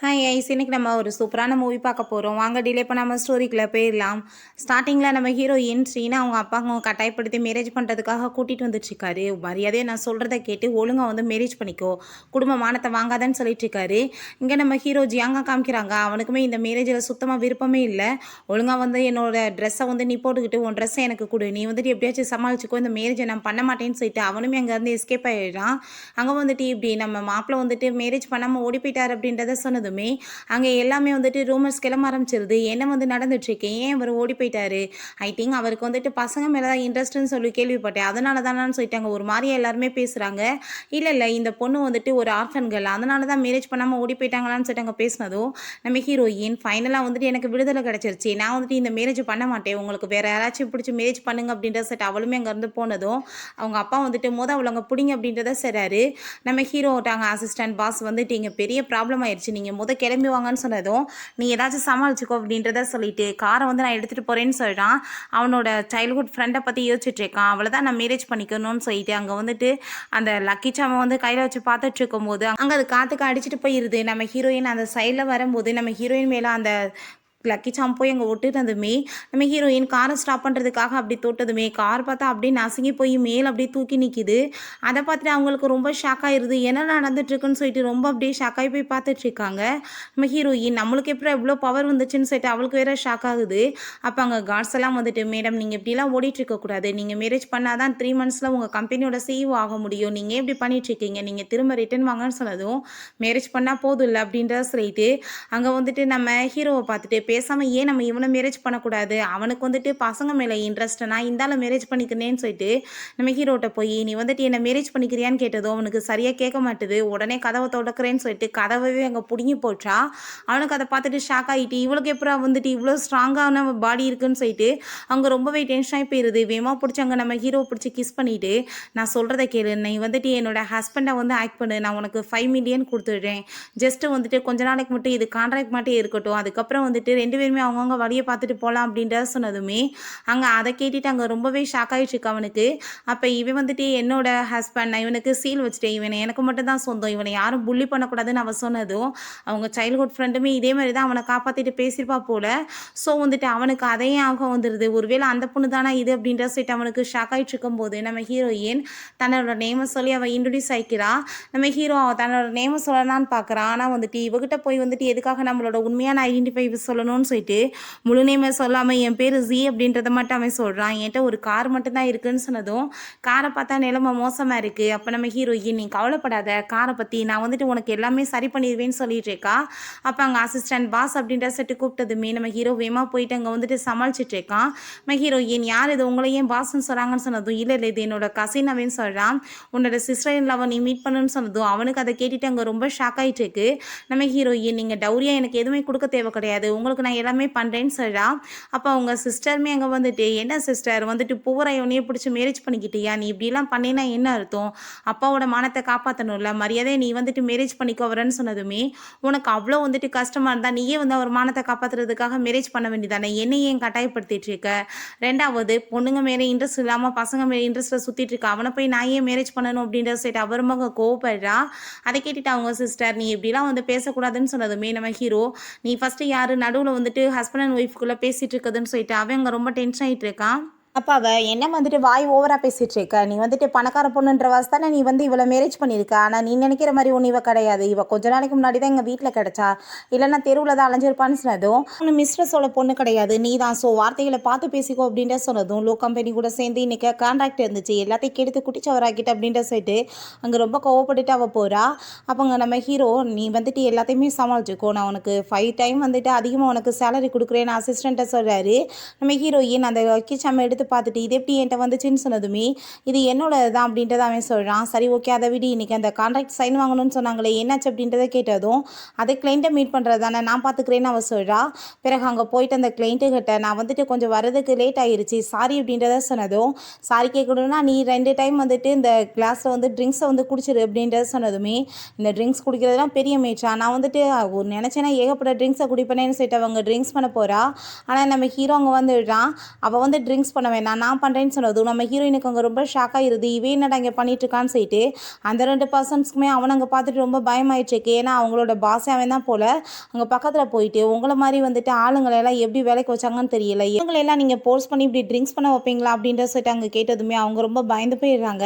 Hi ice, இன்னைக்கு நம்ம ஒரு சூப்பரான மூவி பார்க்க போகிறோம். வாங்க டிலே பண்ணாமல் ஸ்டோரிக்குள்ளே போயிடலாம். ஸ்டார்டிங்கில் நம்ம ஹீரோயின் ஸ்ரீனா அவங்க அப்பா அவங்க கட்டாயப்படுத்தி மேரேஜ் பண்ணுறதுக்காக கூட்டிகிட்டு வந்துட்டுருக்காரு. மரியாதையை நான் சொல்கிறத கேட்டு ஒழுங்காக வந்து மேரேஜ் பண்ணிக்கோ, குடும்ப மானத்தை வாங்காதன்னு சொல்லிட்டு இருக்காரு. இங்கே நம்ம ஹீரோ ஜியாங்கா காமிக்கிறாங்க. அவனுக்குமே இந்த மேரேஜில் சுத்தமாக விருப்பமே இல்லை. ஒழுங்காக வந்து என்னோட ட்ரெஸ்ஸை வந்து நீ போட்டுக்கிட்டு உன் ட்ரெஸ்ஸை எனக்கு கொடு, நீ வந்துட்டு எப்படியாச்சும் சமாளிச்சுக்கோ, இந்த மேரேஜை நான் பண்ண மாட்டேன்னு சொல்லிட்டு அவனுமே அங்கேருந்து எஸ்கேப் ஆகிடுறான். அங்கே வந்துட்டு இப்படி நம்ம மாப்பிள்ளை வந்துட்டு மேரேஜ் பண்ணாமல் ஓடி போயிட்டார் அப்படின்றத சொன்னது அங்கே எல்லாமே வந்துட்டு ரூமர்ஸ் கிளம்ப ஆரம்பிச்சிருது. என்ன வந்து நடந்துட்டுருக்கு, ஏன் அவர் ஓடி போயிட்டாரு, ஐ திங்க் அவருக்கு வந்துட்டு பசங்க மேலே தான் இன்ட்ரெஸ்ட்னு சொல்லி கேள்விப்பட்டேன், அதனால தானான்னு சொல்லிட்டாங்க. ஒரு மாதிரியா எல்லாருமே பேசுகிறாங்க. இல்லை இல்லை, இந்த பொண்ணு வந்துட்டு ஒரு ஆர்ஃபன் கேர்ள், அதனால தான் மேரேஜ் பண்ணாமல் ஓடி போயிட்டாங்களான்னு சொல்லிட்டு அங்கே பேசினதும் நம்ம ஹீரோயின் ஃபைனலாக வந்துட்டு எனக்கு விடுதலை கிடச்சிருச்சு, நான் வந்துட்டு இந்த மேரேஜ் பண்ண மாட்டேன், உங்களுக்கு வேறு யாராச்சும் பிடிச்சி மேரேஜ் பண்ணுங்க அப்படின்ற செட் அவளுமே அங்கேருந்து போனதும் அவங்க அப்பா வந்துட்டு அவளை அங்கே பிடிங்க அப்படின்றத செய்கிறாரு. நம்ம ஹீரோட்டாங்க அசிஸ்டன்ட் பாஸ் வந்துட்டு இங்கே பெரிய ப்ராப்ளம் ஆயிடுச்சு, நீங்கள் கிளம்பி வாங்கன்னு சொன்னதும் நீ ஏதாச்சும் சமாளிச்சுக்கோ அப்படின்றத சொல்லிட்டு காரை வந்து நான் எடுத்துகிட்டு போகிறேன்னு சொல்லிட்டான். அவனோட சைல்ட்ஹுட் ஃப்ரெண்டை பற்றி யோசிச்சுட்டு இருக்கான். அவளை தான் நான் மேரேஜ் பண்ணிக்கணும்னு சொல்லிட்டு அங்கே வந்துட்டு அந்த லக்கி சாமை வந்து கையில் வச்சு பார்த்துட்டு இருக்கும்போது அங்கே அது காற்றுக்கு அடிச்சுட்டு போயிடுது. நம்ம ஹீரோயின் அந்த சைடில் வரும்போது நம்ம ஹீரோயின் மேலே அந்த லக்கி சாம் போய் அங்கே ஒட்டுனதுமே நம்ம ஹீரோயின் காரை ஸ்டாப் பண்ணுறதுக்காக அப்படி தொட்டதுமே கார் பார்த்தா அப்படியே நசுங்கி போய் மேலே அப்படியே தூக்கி நிற்கிது. அதை பார்த்துட்டு அவங்களுக்கு ரொம்ப ஷாக் ஆயிடுது. என்ன நடந்துட்டுருக்குன்னு சொல்லிட்டு ரொம்ப அப்படியே ஷாக் ஆகி போய் பார்த்துட்ருக்காங்க. நம்ம ஹீரோயின் நம்மளுக்கு எப்படி எவ்வளோ பவர் வந்துச்சுன்னு சொல்லிட்டு அவளுக்கு வேற ஷாக் ஆகுது. அப்போ அங்கே கார்ட்ஸ் எல்லாம் வந்துட்டு, மேடம் நீங்கள் இப்படிலாம் ஓடிட்டுருக்கக்கூடாது, நீங்கள் மேரேஜ் பண்ணால் தான் 3 monthஸில் உங்கள் கம்பெனியோட சிஇஓ ஆக முடியும், நீங்கள் எப்படி பண்ணிகிட்ருக்கீங்க, நீங்கள் திரும்ப ரிட்டர்ன் வாங்கன்னு சொன்னதும் மேரேஜ் பண்ணால் போதும் இல்லை அப்படின்றத சொல்லிட்டு அங்கே வந்துட்டு நம்ம ஹீரோவை பார்த்துட்டு பேசாமல் ஏன் நம்ம இவனை மேரேஜ் பண்ணக்கூடாது, அவனுக்கு வந்துட்டு பசங்க மேலே இன்ட்ரெஸ்ட், நான் இந்தால மேரேஜ் பண்ணிக்கிறேன்னு சொல்லிட்டு நம்ம ஹீரோட்ட போய் நீ வந்துட்டு என்னை மேரேஜ் பண்ணிக்கிறியான்னு கேட்டதும் அவனுக்கு சரியாக கேட்க மாட்டுது. உடனே கதவை தொடக்கிறேன்னு சொல்லிட்டு கதவை அங்கே பிடுங்கி போச்சா. அவனுக்கு அதை பார்த்துட்டு ஷாக் ஆகிட்டு இவளுக்கு எப்படா வந்துட்டு இவ்வளோ ஸ்ட்ராங்கான பாடி இருக்குன்னு சொல்லிட்டு அங்கே ரொம்பவே டென்ஷன் ஆகி போயிடுது. வேமா பிடிச்சி அங்கே நம்ம ஹீரோ பிடிச்சி கிஸ் பண்ணிவிட்டு நான் சொல்கிறத கேளு, நீ வந்துட்டு என்னோட ஹஸ்பண்டை வந்து ஆக்ட் பண்ணு, நான் உனக்கு 5 million கொடுத்துடுறேன், ஜஸ்ட்டு வந்துட்டு கொஞ்ச நாளைக்கு மட்டும் இது கான்ட்ராக்ட் மட்டும் இருக்கட்டும், அதுக்கப்புறம் வந்துட்டு 2 பேருமே அவங்கவுங்க வழியை பார்த்துட்டு போகலாம் அப்படின்றத சொன்னதுமே அங்கே அதை கேட்டுட்டு அங்கே ரொம்பவே ஷாக் ஆகிடுச்சு அவனுக்கு. அப்போ இவன் வந்துட்டு என்னோட ஹஸ்பண்ட், நான் இவனுக்கு சீல் வச்சுட்டேன், இவனை எனக்கு மட்டும் தான் சொந்தம், இவனை யாரும் புள்ளி பண்ணக்கூடாதுன்னு அவன் சொன்னதும் அவங்க சைல்ட்ஹுட் ஃப்ரெண்டுமே இதே மாதிரி தான் அவனை காப்பாற்றிட்டு பேசியிருப்பா போல். ஸோ வந்துட்டு அவனுக்கு அதையும் ஆக வந்துடுது, ஒருவேளை அந்த பொண்ணு தானே இது அப்படின்ற சொல்லிட்டு அவனுக்கு ஷாக் ஆகிட்டு இருக்கும்போது நம்ம ஹீரோயின் தன்னோட நேமை சொல்லி அவள் இன்ட்ரடியூஸ் ஆகிக்கிறா. நம்ம ஹீரோ தன்னோட நேமை சொல்லலான்னு பார்க்குறான். ஆனால் வந்துட்டு இவகிட்ட போய் வந்துட்டு எதுக்காக நம்மளோட உண்மையான ஐடென்டிஃபை சொல்லணும்னு சொல்லிட்டு முழு நேமை சொல்லாமல் என் பேர் ஜி அப்படின்றத மட்டும் அவன் சொல்கிறான். என்கிட்ட ஒரு கார் மட்டும்தான் இருக்குன்னு சொன்னதும் காரை பார்த்தா நிலைமை மோசமாக இருக்குது. அப்போ நம்ம ஹீரோயின் நீ கவலைப்படாத, காரை பற்றி நான் வந்துட்டு உனக்கு எல்லாமே சரி பண்ணிடுவேன்னு சொல்லிட்டு இருக்கா. அப்போ அங்கே அசிஸ்டன்ட் பாஸ் அப்படின்ற செட்டு கூப்பிட்டதுமே நம்ம ஹீரோ வேமா போயிட்டு அங்கே வந்துட்டு சமாளிச்சுட்டு இருக்கான். நம்ம ஹீரோயின் யார் இது, உங்களை ஏன் பாஸ்ன்னு சொல்கிறாங்கன்னு சொன்னதும் இல்லை இல்லை இது என்னோட கசின் அவன் சொல்கிறான், உன்னோட சிஸ்டர் இன் லவ் நீ மீட் பண்ணுன்னு சொன்னதும் அவனுக்கு அதை கேட்டுட்டு அங்கே ரொம்ப ஷாக் ஆகிட்டு இருக்கு. நம்ம ஹீரோயின் நீங்கள் டவுரியாக எனக்கு எதுவுமே கொடுக்க தேவை கிடையாது, உங்களுக்கு நான் எல்லாமே பண்ணுறேன்னு சொல்கிறா. அப்போ அவங்க சிஸ்டருமே அங்கே வந்துட்டு என்ன சிஸ்டர் வந்துட்டு பூவரையவனையே பிடிச்சி மேரேஜ் பண்ணிக்கிட்டியா, நீ இப்படிலாம் பண்ணினா என்ன அர்த்தம், அப்பாவோட மானத்தை காப்பாற்றணும்ல, மரியாதையை நீ வந்துட்டு மேரேஜ் பண்ணிக்கோவரன்னு சொன்னதுமே உனக்கு அவ்வளோ வந்துட்டு கஷ்டமாக இருந்தால் நீயே வந்து அவர் மானத்தை காப்பாற்றுறதுக்காக மேரேஜ் பண்ண வேண்டியதானே, என்னை ஏன் கட்டாயப்படுத்திட்டு இருக்க, ரெண்டாவது பொண்ணுங்க மேலே இன்ட்ரெஸ்ட் இல்லாமல் பசங்க மேலே இன்ட்ரெஸ்ட்டில் சுற்றிட்டு இருக்க, அவனை போய் நான் ஏன் மேரேஜ் பண்ணணும் அப்படின்ற சைட் அவருமா கோவப்படுறா. அதை கேட்டுட்டு அவங்க சிஸ்டர் நீ இப்படிலாம் வந்து பேசக்கூடாதுன்னு சொன்னதுமே நம்ம ஹீரோ நீ ஃபஸ்ட்டு யார் நடுவில் வந்துட்டு ஹஸ்பண்ட் அண்ட் ஒய்ஃப்குள்ளே பேசிகிட்டு இருக்குதுன்னு சொல்லிட்டு அவன் அங்கே ரொம்ப டென்ஷன் ஆகிட்டு இருக்கான். அப்போ அவள் என்ன வந்துட்டு வாய் ஓவராக பேசிகிட்டு இருக்க, நீ வந்துட்டு பணக்கார பொண்ணுன்ற வாசி தானே நீ வந்து இவளை மேரேஜ் பண்ணியிருக்க, ஆனால் நீ நினைக்கிற மாதிரி ஒன்று இவ கிடையாது, இவள் கொஞ்ச நாளைக்கு முன்னாடி தான் எங்கள் வீட்டில் கிடச்சா, இல்லைன்னா தெருவில் தான் அலைஞ்சிருப்பான்னு சொன்னதும் ஒன்று மிஸ்ட்ரஸோட பொண்ணு கிடையாது நீ தான், ஸோ வார்த்தைகளை பார்த்து பேசிக்கோ அப்படின்ற சொன்னதும் லோ கம்பெனி கூட சேர்ந்து இன்றைக்கி கான்ட்ராக்ட் இருந்துச்சு எல்லாத்தையும் கெடுத்து குட்டிச்சவராக்கிட்ட அப்படின்ற சொல்லிட்டு அங்கே ரொம்ப கோவப்பட்டுட்டு அவள் போகிறா. அப்போங்க நம்ம ஹீரோ நீ வந்துட்டு எல்லாத்தையுமே சமாளிச்சுக்கோ, நான் உனக்கு 5 டைம் வந்துட்டு அதிகமாக உனக்கு சேலரி கொடுக்குறேன்னு அசிஸ்டண்ட்டை சொல்கிறாரு. நம்ம ஹீரோயின் அந்த கிச்சம் எடுத்து பார்த்துட்டு இது எப்படி என்கிட்ட வந்துச்சுன்னு சொன்னதுமே இது என்னோட தான் அப்படின்றத அவன் சொல்கிறான். சரி ஓகே அதை விட இன்றைக்கி அந்த கான்ட்ராக்ட் சைன் வாங்கணும்னு சொன்னாங்களே என்னாச்சு அப்படின்றத கேட்டதும் அதை கிளைண்ட்டை மீட் பண்ணுறது தானே நான் பார்த்துக்கிறேன்னு அவன் சொல்கிறா. பிறகு அங்கே போயிட்டு அந்த கிளைண்ட்டுக்கிட்ட நான் வந்துட்டு கொஞ்சம் வரதுக்கு லேட் ஆகிருச்சு சாரி அப்படின்றத சொன்னதும் சாரி கேட்கணும்னா நீ 2 டைம் வந்துட்டு இந்த கிளாஸில் வந்து ட்ரிங்க்ஸை வந்து குடிச்சிரு அப்படின்றத சொன்னதுமே இந்த ட்ரிங்க்ஸ் குடிக்கிறதுலாம் பெரிய மேட்சா, நான் வந்துட்டு நினச்சேன்னா ஏகப்பட்ட ட்ரிங்க்ஸை குடிப்பேனேன்னு சொல்லிட்டு அவங்க ட்ரிங்க்ஸ் பண்ண போகிறா. ஆனால் நம்ம ஹீரோ அங்கே வந்துடுறான். அவள் வந்து ட்ரிங்க்ஸ் பண்ண வேணாம் நான் பண்ணுறேன்னு சொன்னதும் நம்ம ஹீரோயினுக்கு அங்கே ரொம்ப ஷாக் ஆகிருது. இவே என்னடா இங்கே பண்ணிட்டுருக்கான்னு சொல்லிட்டு அந்த 2 பர்சன்ஸ்க்குமே அவன் அங்கே பார்த்துட்டு ரொம்ப பயமாயிடுச்சு. ஏன்னா அவங்களோட பாஸே அவன் தான் போல். அங்கே பக்கத்தில் போயிட்டு உங்களை மாதிரி வந்துட்டு ஆளுங்களெல்லாம் எப்படி வேலைக்கு வச்சாங்கன்னு தெரியல, இவங்களெல்லாம் நீங்கள் போர்ஸ் பண்ணி இப்படி ட்ரிங்க்ஸ் பண்ண வைப்பீங்களா அப்படின்ற சொல்லிட்டு அங்கே கேட்டதுமே அவங்க ரொம்ப பயந்து போயிடுறாங்க.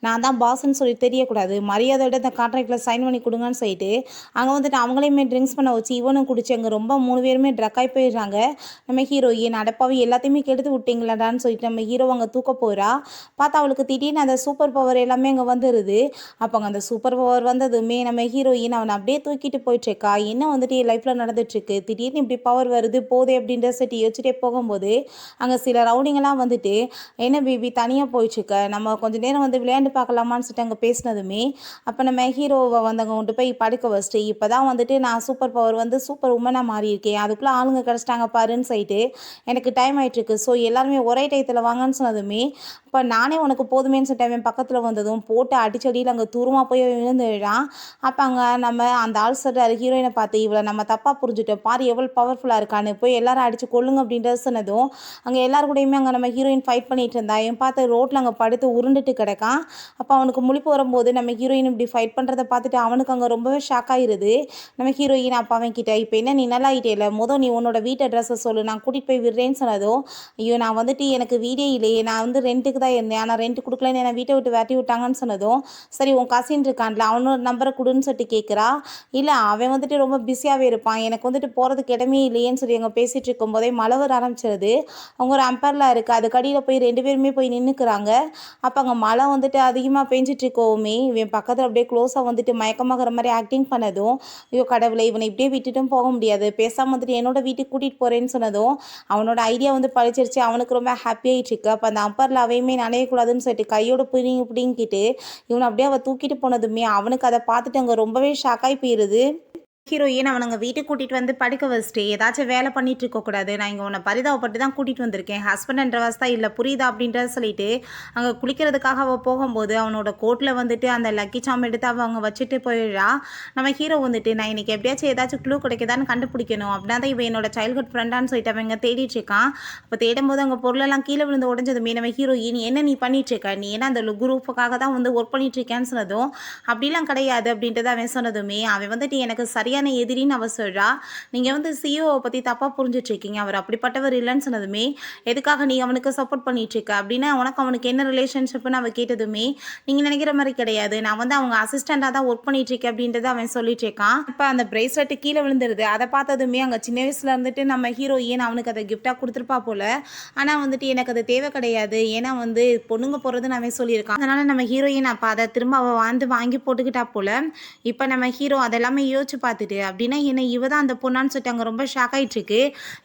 நான் தான் பாஸ்ன்னு சொல்லி தெரியக்கூடாது, மரியாதையோட இந்த கான்ட்ராக்டில் சைன் பண்ணி கொடுங்கன்னு சொல்லிட்டு அங்கே வந்துட்டு அவங்களையுமே ட்ரிங்க்ஸ் பண்ண வச்சு இவனும் குடிச்சு அங்கே ரொம்ப 3 பேருமே ட்ரக் ஆகி போயிடுறாங்க. நம்ம ஹீரோயின் அடப்பாவி எல்லாத்தையுமே கெடுத்து விட்டீங்களாடான்னு சொல்லிட்டு நம்ம ஹீரோ அங்கே தூக்க போகிறா. பார்த்தா அவளுக்கு திடீர்னு அந்த சூப்பர் பவர் எல்லாமே அங்கே வந்துடுது. அப்போ அங்கே அந்த சூப்பர் பவர் வந்ததுமே நம்ம ஹீரோயின் அவனை அப்படியே தூக்கிட்டு போயிட்டுருக்கா. என்ன வந்துட்டு என் லைஃப்பில் நடந்துட்டுருக்கு, திடீர்னு இப்படி பவர் வருது போதே அப்படின்ற சொல்லிட்டு யோசிச்சுட்டே போகும்போது அங்கே சில ரவுடிங்கெல்லாம் வந்துட்டு என்ன பேபி தனியாக போயிட்டுருக்க, நம்ம கொஞ்சம் நேரம் வந்து விளையாண்டு பார்க்கலாமான்னு சொல்லிட்டு அங்கே பேசினதுமே அப்போ நம்ம ஹீரோவை வந்து அங்கே கொண்டு போய் படுக்க வச்சுட்டு இப்போ தான் வந்துட்டு நான் சூப்பர் பவர் வந்து சூப்பர் உமனாக மாறியிருக்கேன், அதுக்குள்ளே ஆளுங்க கிடச்சிட்டாங்க பாருன்னு சொல்லிட்டு எனக்கு டைம் ஆகிட்டுருக்கு, ஸோ எல்லாருமே ஒரே டயத்தில் வாங்கன்னு சொன்னதுமே இப்போ நானே உனக்கு போதுமேன்னு சொல்லிட்டு அவன் பக்கத்தில் வந்ததும் போட்டு அடிச்சடியில் அங்கே தூரமாக போய் விழுந்துடுறான். அப்போ அங்கே நம்ம அந்த ஆள் சொல்கிறாரு ஹீரோயினை பார்த்து, இவளை நம்ம தப்பாக புரிஞ்சுட்டோம் பாரு எவ்வளோ பவர்ஃபுல்லாக இருக்கான்னு, போய் எல்லாரும் அடித்து கொள்ளுங்க அப்படின்றது சொன்னதும் அங்கே எல்லாரு கூடயுமே அங்கே நம்ம ஹீரோயின் ஃபைட் பண்ணிட்டு இருந்தா. என் பார்த்து ரோட்டில் அங்கே படுத்து உருண்டுட்டு கிடக்கான். அப்போ அவனுக்கு முழிப்பு வரும்போது நம்ம ஹீரோயின் இப்படி ஃபைட் பண்ணுறதை பார்த்துட்டு அவனுக்கு அங்கே ரொம்பவே ஷாக் ஆகிருது. நம்ம ஹீரோயின் அப்போ அவன் கிட்ட இப்போ என்ன நீ நல்லா ஆகிட்டே இல்லை, நீ உன்னோட வீட்டு அட்ரஸை சொல்லு நான் கூட்டிகிட்டு போய் விடுறேன்னு சொன்னதும் ஐயோ நான் வந்துட்டு எனக்கு வீடே இல்லையே, நான் வந்து ரெண்ட்டுக்கு தான் இருந்தேன், ஆனால் ரெண்ட் கொடுக்கலன்னு என்னை வீட்டை விட்டு விரட்டி விட்டாங்கன்னு சொன்னதும் சரி உன் கசின் இருக்கான்ல அவனோட நம்பரை கொடுன்னு சொல்லிட்டு கேட்குறா. இல்லை அவன் வந்துட்டு ரொம்ப பிஸியாகவே இருப்பான், எனக்கு வந்துட்டு போகிறதுக்கு இடமே இல்லையேன்னு சொல்லி அங்கே பேசிகிட்டு இருக்கும்போதே மழை வர ஆரம்பிச்சிருது. அவங்க ஒரு அம்பர்லாம் இருக்குது, அது கடியில் போய் 2 பேருமே போய் நின்றுக்கிறாங்க. அப்போ அங்கே மழை வந்துட்டு அதிகமாக பெஞ்சிட்டு இருக்கோமே இவன் பக்கத்தில் அப்படியே க்ளோஸாக வந்துட்டு மயக்கமாகிற மாதிரி ஆக்டிங் பண்ணதும் ஐயோ கடவுளை இவனை இப்படியே விட்டுட்டும் போக முடியாது, பேசாமல் வந்துட்டு என்னோட வீட்டுக்கு கூட்டிகிட்டு போகிறேன்னு சொன்னதும் அவனோட ஐடியா வந்து பழிச்சிருச்சு. அவனுக்கு ரொம்ப ஹாப்பி ஆகிட்டு இருக்கு. அப்போ அந்த அம்பரில் அவையுமே நனையக்கூடாதுன்னு சொல்லிட்டு கையோட பிடிங்கிட்டு இவனை அப்படியே அவள் தூக்கிட்டு போனதுமே அவனுக்கு அதை பார்த்துட்டு அங்கே ரொம்பவே ஷாக்காகி போயிடுது. ஹீரோயின் அவனுங்க வீட்டுக்கு கூட்டிகிட்டு வந்து படுக்க வச்சுட்டு ஏதாச்சும் வேலை பண்ணிட்டு இருக்கக்கூடாது, நான் இங்கே உன்னை பரிதாபப்பட்டு தான் கூட்டிகிட்டு வந்திருக்கேன், ஹஸ்பண்ட் வசதா இல்லை புரியுதா அப்படின்றத சொல்லிட்டு அங்கே குளிக்கிறதுக்காக அவள் போகும்போது அவனோட கோட்டில் வந்துட்டு அந்த லக்கி சாம் எடுத்து அவங்க வச்சுட்டு போயிடுறா. நம்ம ஹீரோ வந்துட்டு நான் இன்னைக்கு எப்படியாச்சும் ஏதாச்சும் க்ளூ கிடைக்குதான்னு கண்டுபிடிக்கணும் அப்படின்னா தான் இவன் என்னோட சைல்ட்ஹுட் ஃப்ரெண்டான்னு சொல்லிட்டு அவங்க தேடிட்டு இருக்கான். அப்போ தேடும்போது அங்கே பொருளெல்லாம் கீழே விழுந்து உடஞ்சதுமே நம்ம ஹீரோயின் என்ன நீ பண்ணிட்டு இருக்க, நீ என்ன அந்த குரூப்புக்காக தான் வந்து ஒர்க் பண்ணிட்டு இருக்கேன்னு சொன்னதும் அப்படிலாம் கிடையாது அப்படின்றத அவன் சொன்னதுமே அவன் வந்துட்டு எனக்கு சரியான எதிரின்னு அவ சொல்றா. நீங்க வந்து சிஓவை பத்தி தப்பா புரிஞ்சிட்டு இருக்கீங்க, அவர் அப்படிப்பட்டவர் இல்லைன்னு சொன்னதுமே எதுக்காக நீ அவனுக்கு சப்போர்ட் பண்ணிட்டு இருக்க அப்படின்னா உனக்கு அவனுக்கு என்ன ரிலேஷன்ஷிப்னு அவ கேட்டதுமே நீங்க நினைக்கிற மாதிரி கிடையாது, நான் வந்து அவங்க அசிஸ்டண்டா தான் ஒர்க் பண்ணிட்டு இருக்கேன் அப்படின்றத அவன் சொல்லிட்டு இருக்கான். இப்போ அந்த பிரேஸ்லெட் கீழே விழுந்துருது. அதை பார்த்ததுமே அங்கே சின்ன வயசுல இருந்துட்டு நம்ம ஹீரோயின் அவனுக்கு அதை கிஃப்டா கொடுத்துருப்பா போல. ஆனால் வந்துட்டு எனக்கு அது தேவை கிடையாது, ஏன்னா வந்து பொண்ணுங்க போகிறதுன்னு அவன் சொல்லியிருக்கான். அதனால நம்ம ஹீரோயின் அப்போ அதை திரும்ப அவள் வாங்கி போட்டுக்கிட்டா போல. இப்போ நம்ம ஹீரோ அதெல்லாமே யோசிச்சு பார்த்துட்டு அப்படின்னா என்ன இவ தான் அந்த பொண்ணான்னு சொல்லிட்டு அங்கே ரொம்ப ஷாக் ஆகிட்டு இருக்கு.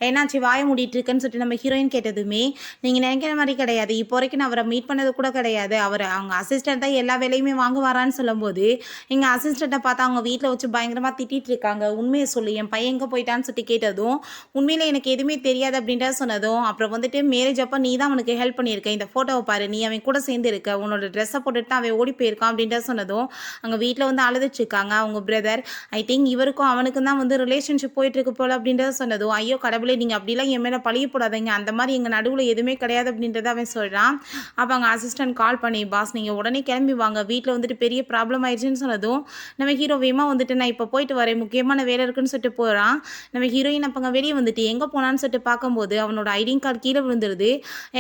ஏன்னாச்சு வாய மூடிட்டு இருக்குன்னு சொல்லிட்டு நம்ம ஹீரோயின் கேட்டதுமே நீங்கள் நினைக்கிற மாதிரி கிடையாது, இப்போ வரைக்கும் நான் அவரை மீட் பண்ணது கூட கிடையாது, அவங்க அசிஸ்டன்ட் தான் எல்லா வேலையுமே வாங்குவாரான்னு சொல்லும்போது எங்கள் அசிஸ்டண்ட்டை பார்த்தா அவங்க வீட்டில் வச்சு பயங்கரமாக திட்டிகிட்டு இருக்காங்க, உண்மையை சொல்லி என் பையன் எங்கே போயிட்டான்னு சொல்லிட்டு கேட்டதும் உண்மையில எனக்கு எதுவுமே தெரியாது அப்படின்றத சொன்னதும் அப்புறம் வந்துட்டு மேரேஜ் அப்போ நீ தான் அவனுக்கு ஹெல்ப் பண்ணியிருக்க, இந்த ஃபோட்டோவை பாரு நீ அவன் கூட சேர்ந்து இருக்க, உன்னோட ட்ரெஸ்ஸை போட்டுட்டு அவன் ஓடி போயிருக்கான் அப்படின்றத சொன்னதும் அங்கே வீட்டில் வந்து அழுதுட்டு இருக்காங்க அவங்க பிரதர். ஐ திங்க் இவருக்கும் அவனுக்கு தான் வந்து ரிலேஷன்ஷிப் போயிட்டு இருக்கு போல அப்படின்றத சொன்னதும் ஐயோ கடவுளே நீங்கள் அப்படிலாம் என் மேலே பழிய போடாதீங்க, அந்த மாதிரி எங்கள் நடுவில் எதுவுமே கிடையாது அப்படின்றத அவன் சொல்கிறான். அப்போ அவங்க அசிஸ்டன்ட் கால் பண்ணி பாஸ் நீங்கள் உடனே கிளம்பி வாங்க, வீட்டில் வந்துட்டு பெரிய ப்ராப்ளம் ஆயிடுச்சுன்னு சொன்னதும் நம்ம ஹீரோ வேமா வந்துட்டு நான் இப்போ போயிட்டு வரேன் முக்கியமான வேலை இருக்குன்னு சொல்லிட்டு போகிறான். நம்ம ஹீரோயின் அப்போ வெளியே வந்துட்டு எங்கே போனான்னு சொல்லிட்டு பார்க்கும்போது அவனோட ஐடிங் கார்டு கீழே விழுந்துருது.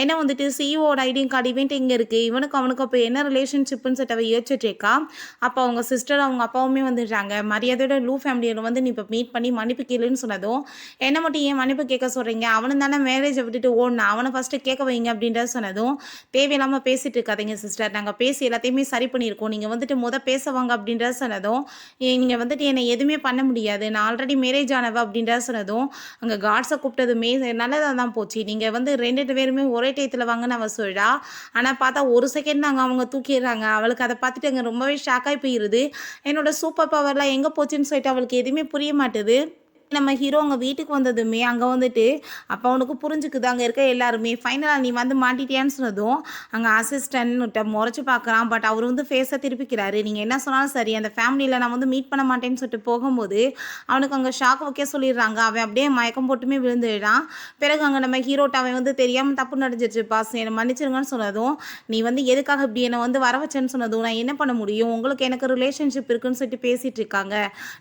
ஏன்னா வந்துட்டு சிஇஓட ஐடிங் கார்டு இவன்ட்டு எங்கே இருக்குது, அவனுக்கு அப்போ என்ன ரிலேஷன்ஷிப்னு சொல்லிட்டு அவள் யோசிச்சுட்டு இருக்கா. அப்போ அவங்க சிஸ்டர் அவங்க அப்பாவுமே வந்துடுறாங்க. மரியாதையோட லூ ஃபேமிலியில் வந்து நீ இப்போ மீட் பண்ணி மன்னிப்பு கேளுன்னு சொன்னதும் என்ன மட்டும் ஏன் மன்னிப்பு கேட்க சொல்கிறீங்க, அவனு தானே மேரேஜை விட்டுட்டு ஓடனா, அவனை ஃபஸ்ட்டு கேட்க வைங்க அப்படின்றத சொன்னதும் தேவையில்லாமல் பேசிட்டு இருக்காதீங்க சிஸ்டர், நாங்கள் பேசி எல்லாத்தையுமே சரி பண்ணியிருக்கோம், நீங்கள் வந்துட்டு பேசுவாங்க அப்படின்றத சொன்னதும் நீங்கள் வந்துட்டு என்னை எதுவுமே பண்ண முடியாது, நான் ஆல்ரெடி மேரேஜ் ஆனவ அப்படின்றத சொன்னதும் அங்கே காட்ஸை கூப்பிட்டதுமே நல்லதாக தான் போச்சு, நீங்கள் வந்து 2 பேருமே ஒரே டயத்தில் வாங்கன்னு அவள் சொல்கிறா. ஆனால் பார்த்தா ஒரு செகண்ட் நாங்கள் அவங்க தூக்கிடுறாங்க. அவளுக்கு அதை பார்த்துட்டு அங்கே ரொம்பவே ஷாக்காகி போயிடுது. என்னோட சூப்பர் பவர்லாம் எங்கே போச்சுன்னு சொல்லிட்டு அவளுக்கு எதுவுமே புரிய மாட்டுது. நம்ம ஹீரோ அங்கே வீட்டுக்கு வந்ததுமே அங்கே வந்துட்டு அப்போ அவனுக்கு புரிஞ்சுக்குது அங்கே இருக்க எல்லாருமே. ஃபைனலாக நீ வந்து மாட்டிட்டியான்னு சொன்னதும் அங்கே அசிஸ்டன்ட் முறைச்சி பார்க்குறான். பட் அவர் வந்து ஃபேஸை திருப்பிக்கிறாரு. நீங்கள் என்ன சொன்னாலும் சரி, அந்த ஃபேமிலியில் நான் வந்து மீட் பண்ண மாட்டேன்னு சொல்லிட்டு போகும்போது அவனுக்கு அங்கே ஷாக் வைக்க சொல்லிடுறாங்க. அவன் அப்படியே மயக்கம் போட்டுமே விழுந்துடுறான். பிறகு அங்கே நம்ம ஹீரோட்ட அவன் வந்து தெரியாமல் தப்பு நடந்துச்சு பாஸ், என்னை மன்னிச்சிருங்கன்னு சொன்னதும், நீ வந்து எதுக்காக இப்படி என்னை வந்து வர வச்சேன்னு சொன்னதும், நான் என்ன பண்ண முடியும், உங்களுக்கு எனக்கு ரிலேஷன்ஷிப் இருக்குன்னு சொல்லிட்டு பேசிகிட்டு இருக்காங்க,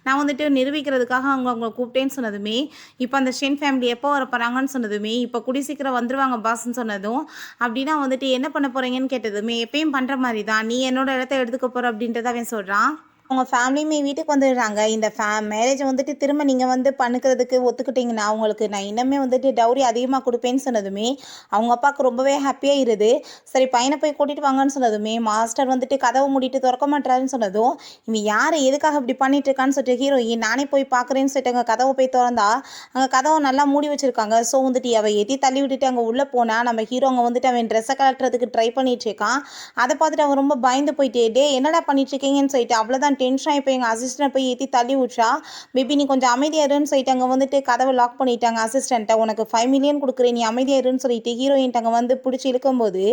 நான் வந்துட்டு நிரூபிக்கிறதுக்காக அவங்கள கூப்பிட்டேன்னு சொன்னதுமே, இப்போ அந்த ஷென் ஃபேமிலி எப்போ வர போகிறாங்கன்னு சொன்னதுமே, இப்போ கூடி சீக்கிரம் வந்துருவாங்க பாஸ்ன்னு சொன்னதும், அப்படின்னா வந்துட்டு என்ன பண்ண போகிறீங்கன்னு கேட்டதுமே, எப்பயும் பண்ணுற மாதிரி தான், நீ என்னோட இடத்த எடுத்துக்க போகிற அப்படின்றத அவன் சொல்கிறான். அவங்க ஃபேமிலியுமே வீட்டுக்கு வந்துடுறாங்க. இந்த மேரேஜை வந்துட்டு திரும்ப நீங்கள் வந்து பண்ணுக்கிறதுக்கு ஒத்துக்கிட்டிங்கன்னா அவங்களுக்கு நான் இன்னுமே வந்துட்டு டவுரி அதிகமாக கொடுப்பேன்னு சொன்னதுமே அவங்க அப்பாவுக்கு ரொம்பவே ஹாப்பியாக இருது. சரி பையனை போய் கூட்டிகிட்டு வாங்கன்னு சொன்னதுமே மாஸ்டர் வந்துட்டு கதவை மூடிட்டு திறக்க மாட்டாருன்னு சொன்னதும், இவன் யார் எதுக்காக இப்படி பண்ணிட்டு இருக்கான்னு சொல்லிட்டு ஹீரோயின் நானே போய் பார்க்குறேன்னு சொல்லிட்டு அங்கே கதவை போய் திறந்தா அங்கே கதவை நல்லா மூடி வச்சுருக்காங்க. ஸோ வந்துட்டு அவள் எத்தி தள்ளி விட்டுட்டு அங்கே உள்ளே போனால் நம்ம ஹீரோ அங்கே வந்துட்டு அவன் ட்ரெஸ்ஸை கலட்டுறதுக்கு ட்ரை பண்ணிட்டு இருக்கான். அதை பார்த்துட்டு அவன் ரொம்ப பயந்து போயிட்டு, டே என்னடா பண்ணிட்டு இருக்கீங்கன்னு சொல்லிட்டு அவ்வளோதான் டென்ஷன் ஆகி போய் எங்கள் அசிஸ்டன்ட் போய் ஏற்றி தள்ளி விட்றா. பேபி நீ கொஞ்சம் அமைதியாருன்னு சொல்லிட்டு அங்கே வந்துட்டு கதவை லாக் பண்ணிட்டாங்க அசிஸ்டண்ட்டை. உனக்கு 5 மில்லியன் கொடுக்குறேன் நீ அமைதியாருன்னு சொல்லிட்டு ஹீரோயின்ட்டு அங்கே வந்து பிடிச்சி இழுக்கும்போது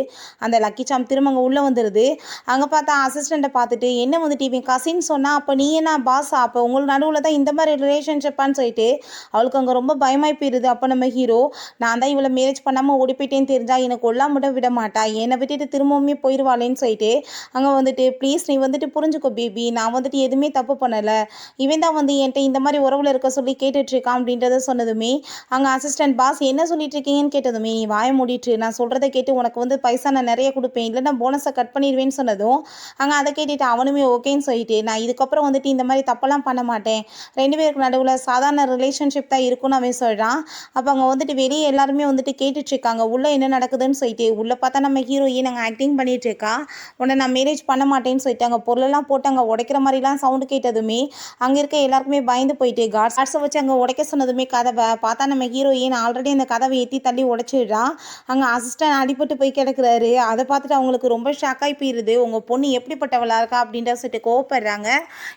அந்த லக்கி சாம் திரும்ப அங்கே உள்ளே வந்துடுது. அங்கே பார்த்தா அசிஸ்டண்ட்டை பார்த்துட்டு என்ன வந்துட்டு இவன் கசின் சொன்னால் அப்போ நீ என்ன பாஸா, அப்போ உங்களுக்கு நடுவில் தான் இந்த மாதிரி ரிலேஷன்ஷிப்பான்னு சொல்லிட்டு அவளுக்கு அங்கே ரொம்ப பயமாகி போயிடுது. அப்போ நம்ம ஹீரோ நான் தான் இவளை மேரேஜ் பண்ணாமல் ஓடி போயிட்டேன்னு தெரிஞ்சா எனக்கு கொல்லாம விட மாட்டா, என்னை விட்டுட்டு திரும்பவுமே போயிடுவாளேன்னு சொல்லிட்டு அங்கே வந்துட்டு ப்ளீஸ் நீ வந்துட்டு புரிஞ்சுக்கோ பேபி, நான் வந்துட்டு எதுவுமே தப்பு பண்ணலை, இவன் தான் வந்து என்கிட்ட இந்த மாதிரி உறவில் இருக்க சொல்லி கேட்டுட்ருக்கான் அப்படின்றத சொன்னதுமே அங்கே அசிஸ்டன்ட் பாஸ் என்ன சொல்லிட்டு இருக்கீங்கன்னு கேட்டதுமே நீ வாய மூடிட்டு நான் சொல்கிறத கேட்டு உனக்கு வந்து பைசா நான் நிறைய கொடுப்பேன் இல்லைன்னா போனஸை கட் பண்ணிடுவேன்னு சொன்னதும் அங்கே அதை கேட்டுட்டு அவனுமே ஓகேன்னு சொல்லிட்டு நான் இதுக்கப்புறம் வந்துட்டு இந்த மாதிரி தப்பெல்லாம் பண்ண மாட்டேன், 2 பேருக்கு நடுவில் சாதாரண ரிலேஷன்ஷிப் தான் இருக்குன்னு அவன் சொல்கிறான். அப்போ அங்கே வந்துட்டு வெளியே எல்லாருமே வந்துட்டு கேட்டுட்ருக்காங்க உள்ளே என்ன நடக்குதுன்னு சொல்லிட்டு. உள்ளே பார்த்தா நம்ம ஹீரோயின் நாங்கள் ஆக்டிங் பண்ணிட்டு இருக்கா, உன்னை நான் மேரேஜ் பண்ண மாட்டேன்னு சொல்லிட்டு அங்கே பொருளெல்லாம் போட்டு அங்கே உடைக்கிற மாதிரிலாம் சவுண்டு கேட்டதுமே அங்கே இருக்க எல்லாருக்குமே பயந்து போயிட்டு கார்ட்ஸை வச்சு அங்கே உடைக்க சொன்னதுமே கதவை பார்த்தா நம்ம ஹீரோயின் ஆல்ரெடி அந்த கதவை ஏற்றி தள்ளி உடைச்சிடுறா. அங்கே அசிஸ்டன்ட் அடிபட்டு போய் கிடக்குறாரு. அதை பார்த்துட்டு அவங்களுக்கு ரொம்ப ஷாக்காகி போயிடுது. உங்கள் பொண்ணு எப்படிப்பட்டவளா இருக்கா அப்படின்ற சொல்லிட்டு கோவப்படுறாங்க.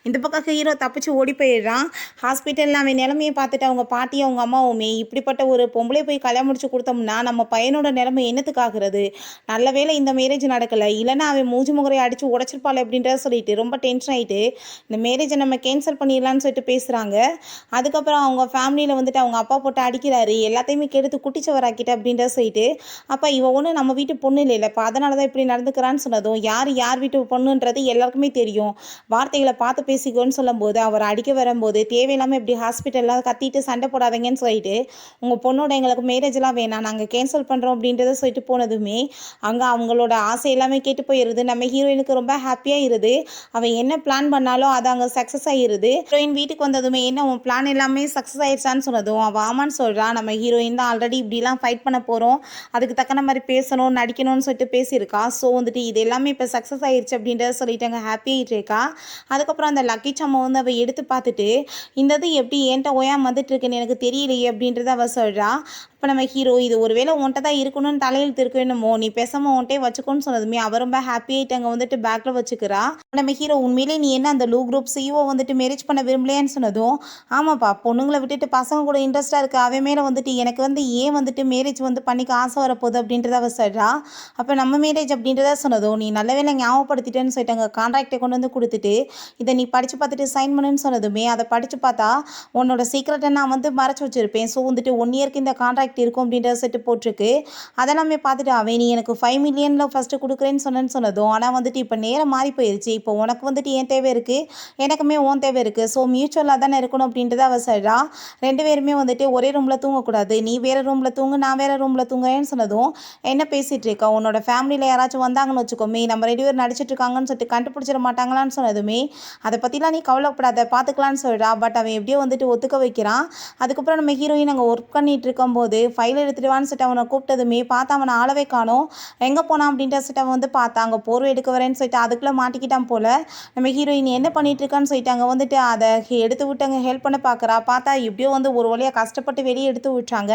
இந்த பக்கம் ஹீரோ தப்பிச்சு ஓடி போயிடுறான். ஹாஸ்பிட்டலில் அவன் நிலைமையை பார்த்துட்டு அவங்க பாட்டி அவங்க அம்மாவுமே இப்படிப்பட்ட ஒரு பொம்பளை போய் கல்யாணம் முடிச்சு கொடுத்தோம்னா நம்ம பையனோட நிலைமை என்னத்துக்காகிறது, நல்ல வேளை இந்த மேரேஜ் நடக்கலை, இல்லைன்னா அவன் மூஞ்சி முகரை அடித்து உடைச்சிருப்பாள் அப்படின்றத சொல்லிட்டு ரொம்ப டென்ஷன் ஆகிட்டு இந்த மேரேஜை நம்ம கேன்சல் பண்ணிடலான்னு சொல்லிட்டு பேசுகிறாங்க. அதுக்கப்புறம் அவங்க ஃபேமிலியில் வந்துட்டு அவங்க அப்பா போட்டு அடிக்கிறாரு, எல்லாத்தையுமே கெடுத்து குட்டிச்சவராக்கிட்டு அப்படின்றத சொல்லிட்டு அப்போ இவன் ஒன்று நம்ம வீட்டு பொண்ணு இல்லைப்பா அதனால தான் இப்படி நடந்துக்கிறான்னு சொன்னதும் யார் வீட்டு பொண்ணுன்றது எல்லாருக்குமே தெரியும், வார்த்தைகளை பார்த்து பேசிக்கோன்னு சொல்லும்போது அவர் அடிக்க வரும்போது தேவையில்லாமல் இப்படி ஹாஸ்பிட்டலில் கத்திட்டு சண்டை போடாதீங்கன்னு சொல்லிட்டு உங்கள் பொண்ணோட எங்களுக்கு மேரேஜெலாம் வேணாம் நாங்கள் கேன்சல் பண்ணுறோம் அப்படின்றத சொல்லிட்டு போனதுமே அங்கே அவங்களோட ஆசை எல்லாமே கேட்டு போயிடுது. நம்ம ஹீரோயினுக்கு ரொம்ப ஹாப்பியாக இருது. அவன் என்ன பிளான் பண்ணாலும் அது அங்கே சக்ஸஸ் ஆகிடுது. ஹீரோயின் வீட்டுக்கு வந்ததுமே என்ன உன் பிளான் எல்லாமே சக்ஸஸ் ஆயிடுச்சான்னு சொன்னதும் அவள் ஆமான்னு சொல்கிறான். நம்ம ஹீரோயின் தான் ஆல்ரெடி இப்படிலாம் ஃபைட் பண்ண போகிறோம், அதுக்கு தக்கன மாதிரி பேசணும் நடிக்கணும்னு சொல்லிட்டு பேசியிருக்கா. ஸோ வந்துட்டு இது எல்லாமே இப்போ சக்ஸஸ் ஆயிடுச்சு அப்படின்றத சொல்லிட்டு அங்கே ஹாப்பியாகிட்டு இருக்கா. அதுக்கப்புறம் அந்த லக்கி சம்மை வந்து அவள் எடுத்து பார்த்துட்டு இந்த இது எப்படி என்கிட்ட ஓயாம வந்துட்டு இருக்குன்னு எனக்கு தெரியலையே அப்படின்றத அவள் சொல்கிறா. இப்போ நம்ம ஹீரோ இது ஒருவேளை உன்ட்ட தான் இருக்கணும்னு தலையில் இருக்கு என்னமோ, நீ பேசாமல் உன்ட்டே வச்சுக்கோன்னு சொன்னதுமே அவள் ரொம்ப ஹாப்பியாகிட்டு அங்கே வந்துட்டு பேக்கில் வச்சுக்கிறா. நம்ம ஹீரோ உண்மையிலே நீ என்ன அந்த லூ குரூப் சிஇஓ வந்துட்டு மேரேஜ் பண்ண விரும்பலையான்னு சொன்னதும் ஆமாப்பா பொண்ணுங்களை விட்டுட்டு பசங்க கூட இன்ட்ரெஸ்ட்டாக இருக்குது, அவன் மேலே வந்துட்டு எனக்கு வந்து ஏன் வந்துட்டு மேரேஜ் வந்து பண்ணிக்க ஆசை வரப்போகுது அப்படின்றத அவள் சொல்கிறா. அப்போ நம்ம மேரேஜ் அப்படின்றத சொன்னதும் நீ நல்ல வேலை ஞாபகப்படுத்திட்டேன்னு சொல்லிட்டாங்க. கான்ட்ராக்டை கொண்டு வந்து கொடுத்துட்டு இதை நீ படித்து பார்த்துட்டு சைன் பண்ணுன்னு சொன்னதுமே அதை படித்து பார்த்தா உன்னோட சீக்கிரட்டை நான் வந்து மறைச்சி வச்சுருப்பேன். ஸோ வந்துட்டு 1 இயருக்கு இந்த கான்ட்ராக்ட் இருக்கும் அப்படின்றத செட்டு போட்டிருக்கு. அதெல்லாமே பார்த்துட்டு அவன் நீ எனக்கு 5 மில்லியனில் ஃபஸ்ட்டு கொடுக்குறேன்னு சொன்னதும் ஆனால் வந்துட்டு இப்போ நேரம் மாறி போயிடுச்சு, இப்போ உனக்கு வந்துட்டு ஏன் தேவை இருக்குது எனக்குமே ஓன் தேவை இருக்குது, ஸோ மியூச்சுவலாக தானே இருக்கணும் அப்படின்றத அவள் சொல்கிறா. 2 பேருமே வந்துட்டு ஒரே ரூமில் தூங்கக்கூடாது, நீ வேறு ரூமில் தூங்கு நான் வேறு ரூமில் தூங்குறேன்னு சொன்னதும் என்ன பேசிகிட்டு இருக்கா, உன்னோட ஃபேமிலியில் யாராச்சும் வந்தாங்கன்னு வச்சுக்கோமே நம்ம 2 பேர் நடிச்சிட்டு இருக்காங்கன்னு சொல்லிட்டு கண்டுபிடிச்சிட மாட்டாங்களான்னு சொன்னதுமே அதை பற்றிலாம் நீ கவலைப்படாத பார்த்துக்கலான்னு சொல்கிறா. பட் அவன் எப்படியோ வந்துட்டு ஒத்துக்க வைக்கிறான். அதுக்கப்புறம் நம்ம ஹீரோயின் அங்கே ஒர்க் பண்ணிட்டு இருக்கும்போது ஃபைல் எடுத்துட்டு வான்னு சொல்லிட்டு அவனை கூப்பிட்டதுமே பார்த்தா அவனை ஆளவே காணோம், எங்கே போனான் அப்படின்ற சொல்லிட்டு அவன் வந்து பார்த்தா அங்கே போர்வை எடுக்க வரேன்னு சொல்லிட்டு அதுக்குள்ளே மாட்டிக்கிட்டான் போல். நம்ம ஹீரோ ஹீரோயின் என்ன பண்ணிட்டு இருக்கான்னு சொல்லிட்டு அங்கே வந்துட்டு அதை எடுத்து விட்டு அங்கே ஹெல்ப் பண்ண பார்க்குறா. பார்த்தா எப்படியோ வந்து ஒரு வழியாக கஷ்டப்பட்டு வெளியே எடுத்து விட்டாங்க.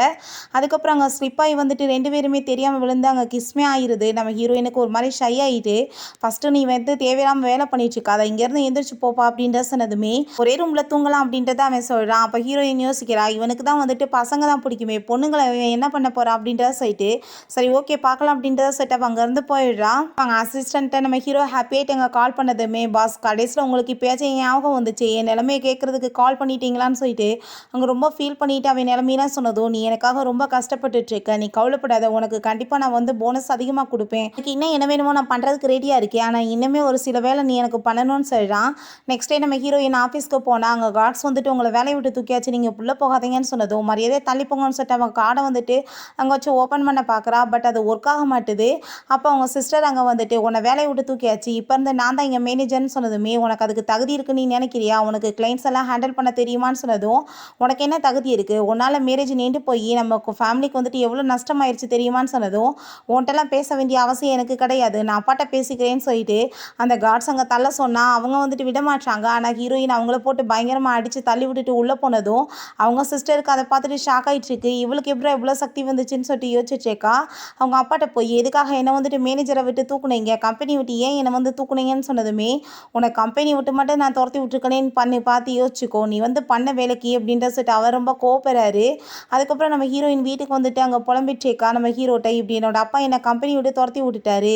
அதுக்கப்புறம் அங்கே ஸ்லிப்பாகி வந்துட்டு 2 பேருமே தெரியாமல் விழுந்து அங்கே கிஸ்மே ஆயிடுது. நம்ம ஹீரோயினுக்கு ஒரு மாதிரி ஷை ஆகிட்டு, ஃபஸ்ட்டு நீ வந்து தேவையில்லாமல் வேலை பண்ணிட்டு இருக்காத, இங்கேருந்து எந்திரிச்சு போப்பா அப்படின்ற சொன்னதுமே ஒரே ரூமில் தூங்கலாம் அப்படின்றத அவன் சொல்கிறான். அப்போ ஹீரோயின் யோசிக்கிறா, இவனுக்கு தான் வந்துட்டு பசங்க தான் பிடிக்குமே, பொண்ணுங்களை இவன் என்ன பண்ண போகிறா அப்படின்றத சொல்லிட்டு சரி ஓகே பார்க்கலாம் அப்படின்றத செட்டப் அங்கேருந்து போயிடுறான். அவங்க அசிஸ்டண்ட்டை நம்ம ஹீரோ ஹாப்பியாகிட்டு எங்கே கால் பண்ணதுமே, பாஸ் கடைசியில் உங்களுக்கு இப்போயாச்சும் ஞாபகம் வந்துச்சு, என் நிலைமையை கேட்குறதுக்கு கால் பண்ணிட்டீங்களான்னு சொல்லிட்டு அங்கே ரொம்ப ஃபீல் பண்ணிவிட்டு அவன் நிலைமையெல்லாம் சொன்னதும், நீ எனக்காக ரொம்ப கஷ்டப்பட்டுட்ருக்க, நீ கவலைப்படாத, உனக்கு கண்டிப்பாக நான் வந்து போனஸ் அதிகமாக கொடுப்பேன், எனக்கு இன்னும் என்ன வேணுமோ நான் பண்ணுறதுக்கு ரெடியாக இருக்கேன், ஆனால் இன்னுமே ஒரு சில வேலை நீ எனக்கு பண்ணணும்னு சொல்கிறான். நெக்ஸ்ட் டே நம்ம ஹீரோயின் ஆஃபீஸ்க்கு போனால் அங்கே கார்ட்ஸ் வந்துட்டு உங்களை வேலையை விட்டு தூக்கியாச்சு, நீங்கள் உள்ளே போகாதீங்கன்னு சொன்னதும் மரியாதையை தள்ளி போங்கன்னு சொல்லிட்டு அவங்க கார்டை வந்துட்டு அங்கே வச்சு ஓப்பன் பண்ண பார்க்குறா. பட் அது ஒர்க் ஆக மாட்டுது. அப்போ அவங்க சிஸ்டர் அங்கே வந்துட்டு உன்னை வேலையை விட்டு தூக்கியாச்சு, இப்போ இருந்து நான் தான் இங்கே மேனேஜர்னு சொன்னதுமே, உனக்கு அதுக்கு தகுதி இருக்குன்னு நீ நினைக்கிறியா, உனக்கு கிளைண்ட்ஸ் எல்லாம் ஹேண்டில் பண்ண தெரியுமான்னு சொன்னதும், உனக்கு என்ன தகுதி இருக்குது, உன்னால் மேரேஜ் நீண்டு போய் நம்ம ஃபேமிலிக்கு வந்துட்டு எவ்வளோ நஷ்டமாயிருச்சு தெரியுமான்னு சொன்னதும், உன்ட்டெல்லாம் பேச வேண்டிய அவசியம் எனக்கு கிடையாது, நான் அப்பாட்ட பேசிக்கிறேன்னு சொல்லிட்டு அந்த கார்ட்ஸ் அங்கே தள்ள சொன்னால் அவங்க வந்துட்டு விட மாட்டாங்க. ஆனால் ஹீரோயின் அவங்கள போட்டு பயங்கரமாக அடித்து தள்ளி விட்டுட்டு உள்ளே போனதும் அவங்க சிஸ்டருக்கு அதை பார்த்துட்டு ஷாக் ஆகிட்டுருக்கு. இவளுக்கு எப்படி எவ்வளோ சக்தி வந்துச்சுன்னு சொல்லிட்டு யோசிச்சுருக்கா. அவங்க அப்பாட்ட போய் எதுக்காக என்னை வந்துட்டு மேனேஜரை விட்டு தூக்குனீங்க, கம்பெனி விட்டு ஏன் என்னை வந்து தூக்குனீங்கன்னு சொன்னதுமே, உனக்கு கம்பெனி விட்டு மட்டும் நான் துரத்தி விட்டுருக்கேனேன்னு பண்ணி பார்த்து யோசிச்சுக்கோ, நீ வந்து பண்ண வேலைக்கு அப்படின்ற சொல்லிட்டு அவர் ரொம்ப கோபப்படுறாரு. அதுக்கப்புறம் நம்ம ஹீரோயின் வீட்டுக்கு வந்துட்டு அங்கே புலம்பிட்டுருக்கா நம்ம ஹீரோட்ட, இப்படி என்னோட அப்பா என்னை கம்பெனி விட்டு துரத்தி விட்டுட்டாரு,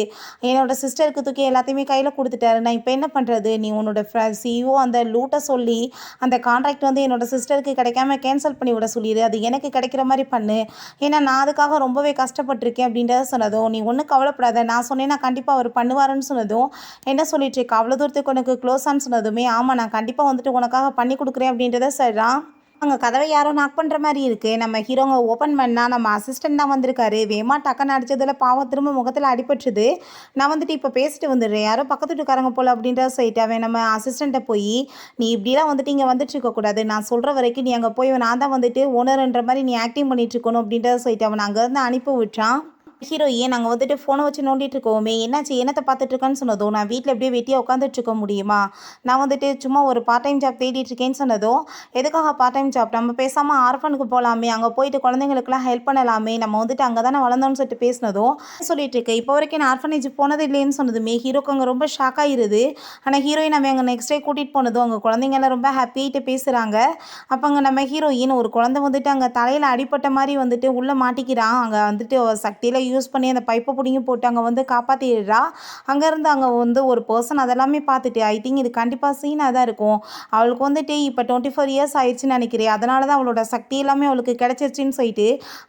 என்னோட சிஸ்டருக்கு தூக்கி எல்லாத்தையுமே கையில் கொடுத்துட்டாரு, நான் இப்போ என்ன பண்ணுறது, நீ உன்னோட சிஇஓ அந்த லூட்டை சொல்லி அந்த கான்ட்ராக்ட் வந்து என்னோட சிஸ்டருக்கு கிடைக்காம கேன்சல் பண்ணி விட சொல்லிடு, அது எனக்கு கிடைக்கிற மாதிரி பண்ணு, ஏன்னா நான் அதுக்காக ரொம்பவே கஷ்டப்பட்டிருக்கேன் அப்படின்றத சொன்னதும், நீ ஒன்றும் கவலைப்படாத, நான் சொன்னேன்னா கண்டிப்பாக அவர் பண்ணுவாருன்னு சொன்னதும், என்ன சொல்லிட்டு இருக்கா அவ்வளோ தூரத்துக்கு உனக்கு க்ளோஸான்னு சொன்னதுமே, ஆமாம் நான் கண்டிப்பாக வந்துட்டு உனக்காக பண்ணி கொடுக்குறேன் அப்படின்றத சொல்கிறான். அங்கே கதவை யாரோ நாக் பண்ணுற மாதிரி இருக்குது. நம்ம ஹீரோங்க ஓப்பன் பண்ணால் நம்ம அசிஸ்டன்ட் தான் வந்திருக்காரு. வேகமா டக்குன்னு அடிச்சதில் பாவம் திரும்ப முகத்தில் அடிபட்டுருது. நான் வந்துட்டு இப்போ பேசிட்டு வந்துடுறேன், யாரோ பக்கத்து வீட்டுக்காரங்க போல் அப்படின்ற சொல்லிட்டு அவன் நம்ம அசிஸ்டண்ட்டை போய், நீ இப்படிலாம் வந்துட்டு இங்கே வந்துட்டு இருக்கக்கூடாது, நான் சொல்கிற வரைக்கும் நீ அங்கே போய் நான் தான் வந்துட்டு ஓனர்ன்ற மாதிரி நீ ஆக்டிங் பண்ணிட்டு இருக்கணும் அப்படின்றத சொல்லிட்டு அவன் அங்கேருந்து அனுப்பி விட்டான். ஹீரோயின் நாங்கள் வந்துட்டு ஃபோனை வச்சு நோண்டிட்டு இருக்கோமே, என்னாச்சு என்னத்தை பார்த்துட்டு இருக்கேன்னு சொன்னதும், நான் வீட்டில் எப்படியே வெட்டியாக உட்காந்துட்டு இருக்க முடியுமா, நான் வந்துட்டு சும்மா ஒரு பார்ட் டைம் ஜாப் தேடிட்டு இருக்கேன்னு சொன்னதும், எதுக்காக பார்ட் டைம் ஜாப், நம்ம பேசாமல் ஆர்ஃபனுக்கு போகலாமே, அங்கே போயிட்டு குழந்தைங்களுக்குலாம் ஹெல்ப் பண்ணலாமே, நம்ம வந்துட்டு அங்கே தானே வளர்ந்தோன்னு சொல்லிட்டு பேசினதும் சொல்லிட்டு இருக்கேன். இப்போ வரைக்கும் நான் ஆர்ஃபனேஜ் போனது இல்லைன்னு சொன்னதுமே ஹீரோக்கு அங்கே ரொம்ப ஷாக் ஆகிருது. ஆனால் ஹீரோயின் அவன் அங்கே நெக்ஸ்ட் டே கூட்டிகிட்டு போனதும் அங்கே குழந்தைங்களாம் ரொம்ப ஹாப்பியாகிட்டு பேசுகிறாங்க. அப்போ அங்கே நம்ம ஹீரோயின் ஒரு குழந்தை வந்துட்டு அங்கே தலையில் அடிப்பட்ட மாதிரி வந்துட்டு உள்ளே மாட்டிக்கிறான். அங்கே வந்துட்டு சக்தியில் யூஸ் பண்ணி அந்த பைப்பை பிடிங்கி போட்டு அங்கே வந்து காப்பாற்றிடுறா. அங்கேருந்து அங்கே வந்து ஒரு பர்சன் அதெல்லாமே பார்த்துட்டு, ஐ திங்க் இது கண்டிப்பாக சீனாக தான் இருக்கும், அவளுக்கு வந்துட்டு இப்போ 24 இயர்ஸ் ஆயிடுச்சுன்னு நினைக்கிறேன், அதனால தான் அவளோட சக்தி எல்லாமே அவளுக்கு கிடச்சிருச்சின்னு சொல்லிட்டு